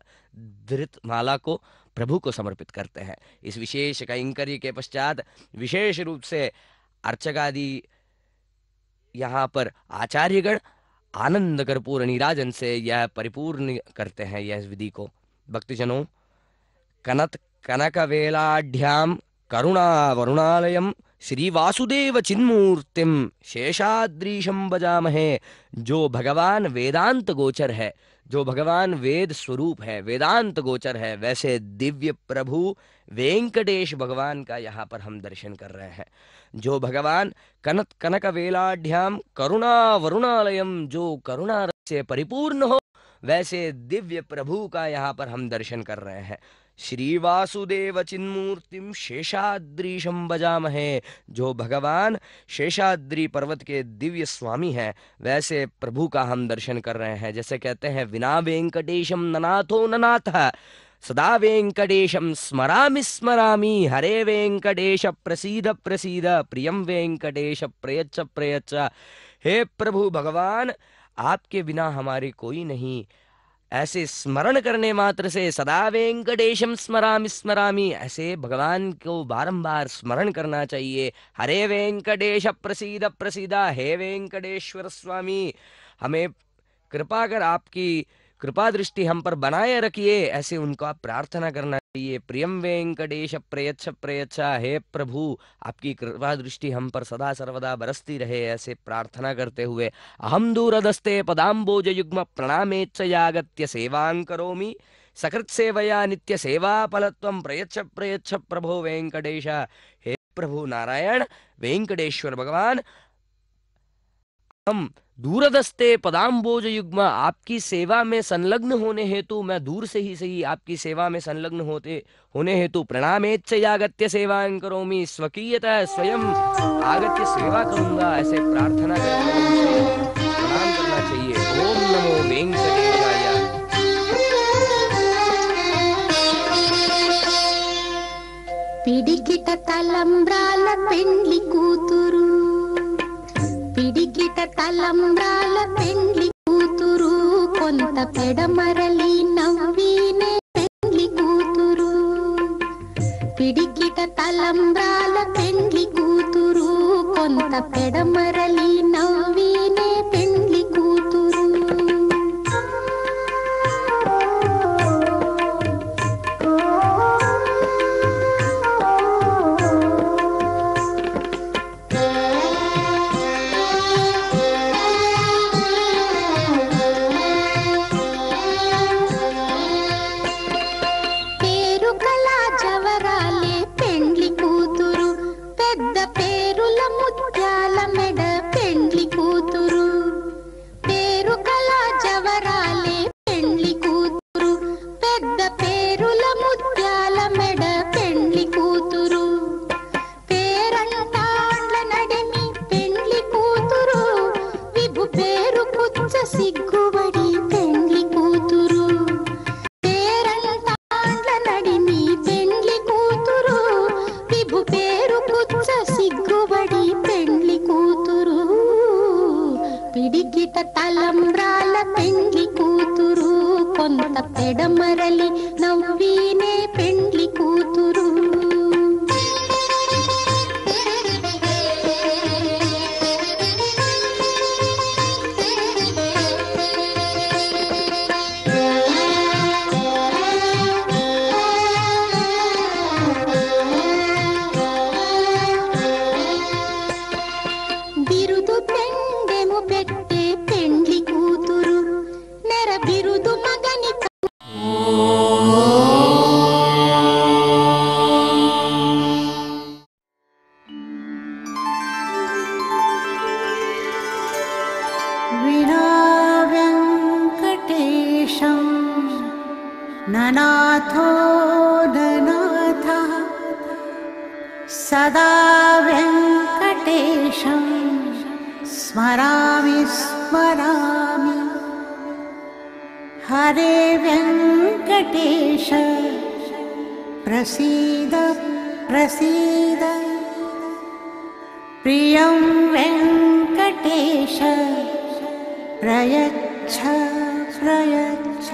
धृत माला को प्रभु को समर्पित करते हैं। इस विशेष कैंकर्य के पश्चात विशेष रूप से अर्चकादि यहाँ पर आचार्यगण आनंद कर्पूर नीराजन से यह परिपूर्ण करते हैं यह विधि को। भक्तजनों, कनक वेलाढ्याम करुणा वरुणालयम श्री वासुदेव चिन्मूर्तिम शेषाद्रीशम बजामहे, जो भगवान वेदांत गोचर है, जो भगवान वेद स्वरूप है, वेदांत गोचर है, वैसे दिव्य प्रभु वेंकटेश भगवान का यहाँ पर हम दर्शन कर रहे हैं। जो भगवान कनक वेलाढ्याम करुणा वरुणालयम, जो करुणा रस से परिपूर्ण हो, वैसे दिव्य प्रभु का यहाँ पर हम दर्शन कर रहे हैं। श्री वासुदेव चिन्मूर्तिम शेषाद्रीशम बजामहे, जो भगवान शेषाद्री पर्वत के दिव्य स्वामी हैं, वैसे प्रभु का हम दर्शन कर रहे हैं। जैसे कहते हैं, विना वेंकटेशम ननाथो ननाथ, सदा वेंकटेशम स्मरामि स्मरामि, हरे वेंकटेश प्रसीद प्रसीद, प्रियम वेंकटेश प्रयच्छ प्रयच्छ। हे प्रभु भगवान, आपके बिना हमारे कोई नहीं, ऐसे स्मरण करने मात्र से सदा वेंकटेशम स्मरामि स्मरामि, ऐसे भगवान को बारंबार स्मरण करना चाहिए। हरे वेंकटेश प्रसीद प्रसीद, हे वेंकटेश्वर स्वामी, हमें कृपा कर आपकी कृपा दृष्टि हम पर बनाए रखिए, ऐसे उनका प्रार्थना करना चाहिए। प्रियम वेंकटेश प्रयच्छ प्रयच्छ, हे प्रभु आपकी कृपा दृष्टि हम पर सदा सर्वदा बरसती रहे, ऐसे प्रार्थना करते हुए अहम दूरदस्ते पदाम्बोज युग्म प्रणामेच्छयागत्य सेवां करोमि, सकृत सेवया नित्य सेवा फलत्वं प्रयच्छ प्रयच्छ प्रभो वेंकटेश। हे प्रभु नारायण वेंकटेश्वर भगवान, हम दूरदस्ते पदाम्बोज युग्म, आपकी सेवा में संलग्न होने हेतु, मैं दूर से ही सही आपकी सेवा में संलग्न होने हेतु प्रणामेच्छयागत्य सेवां करोमि, स्वकीयतः स्वयं आगत्य सेवा करूंगा, ऐसे प्रार्थना करके उनसे प्रणाम करना चाहिए। ओम नमो वेंकटेशाय। పిడికిట తలంబ్రాల పెండ్లి కూతురు, పిడికిట తలంబ్రాల పెండ్లి కూతురు, కొంత పెడమరలి నవ్వినే పెండ్లి కూతురు, పిడికిట తలంబ్రాల పెండ్లి కూతురు, కొంత పెడమరలి నవ్వినే పెండ్లి కూతురు. పిడికిట తలంబ్రాల పెండ్లి కూతురు కొంత పెడమరలి నవ్వీనే పెండ్లి కూతురు. బిరుదు పెండెము పెట్టే పెండ్లి కూతురు నెర బిరుదు మగని వినా వెంకటేశం ననాథో ననాథః సదా వెంకటేశం స్మరామి స్మరామి. హరే వెంకటేశ ప్రసీద ప్రసీద. ప్రియం వెంకటేశ ప్రయచ్ఛ ప్రయచ్ఛ.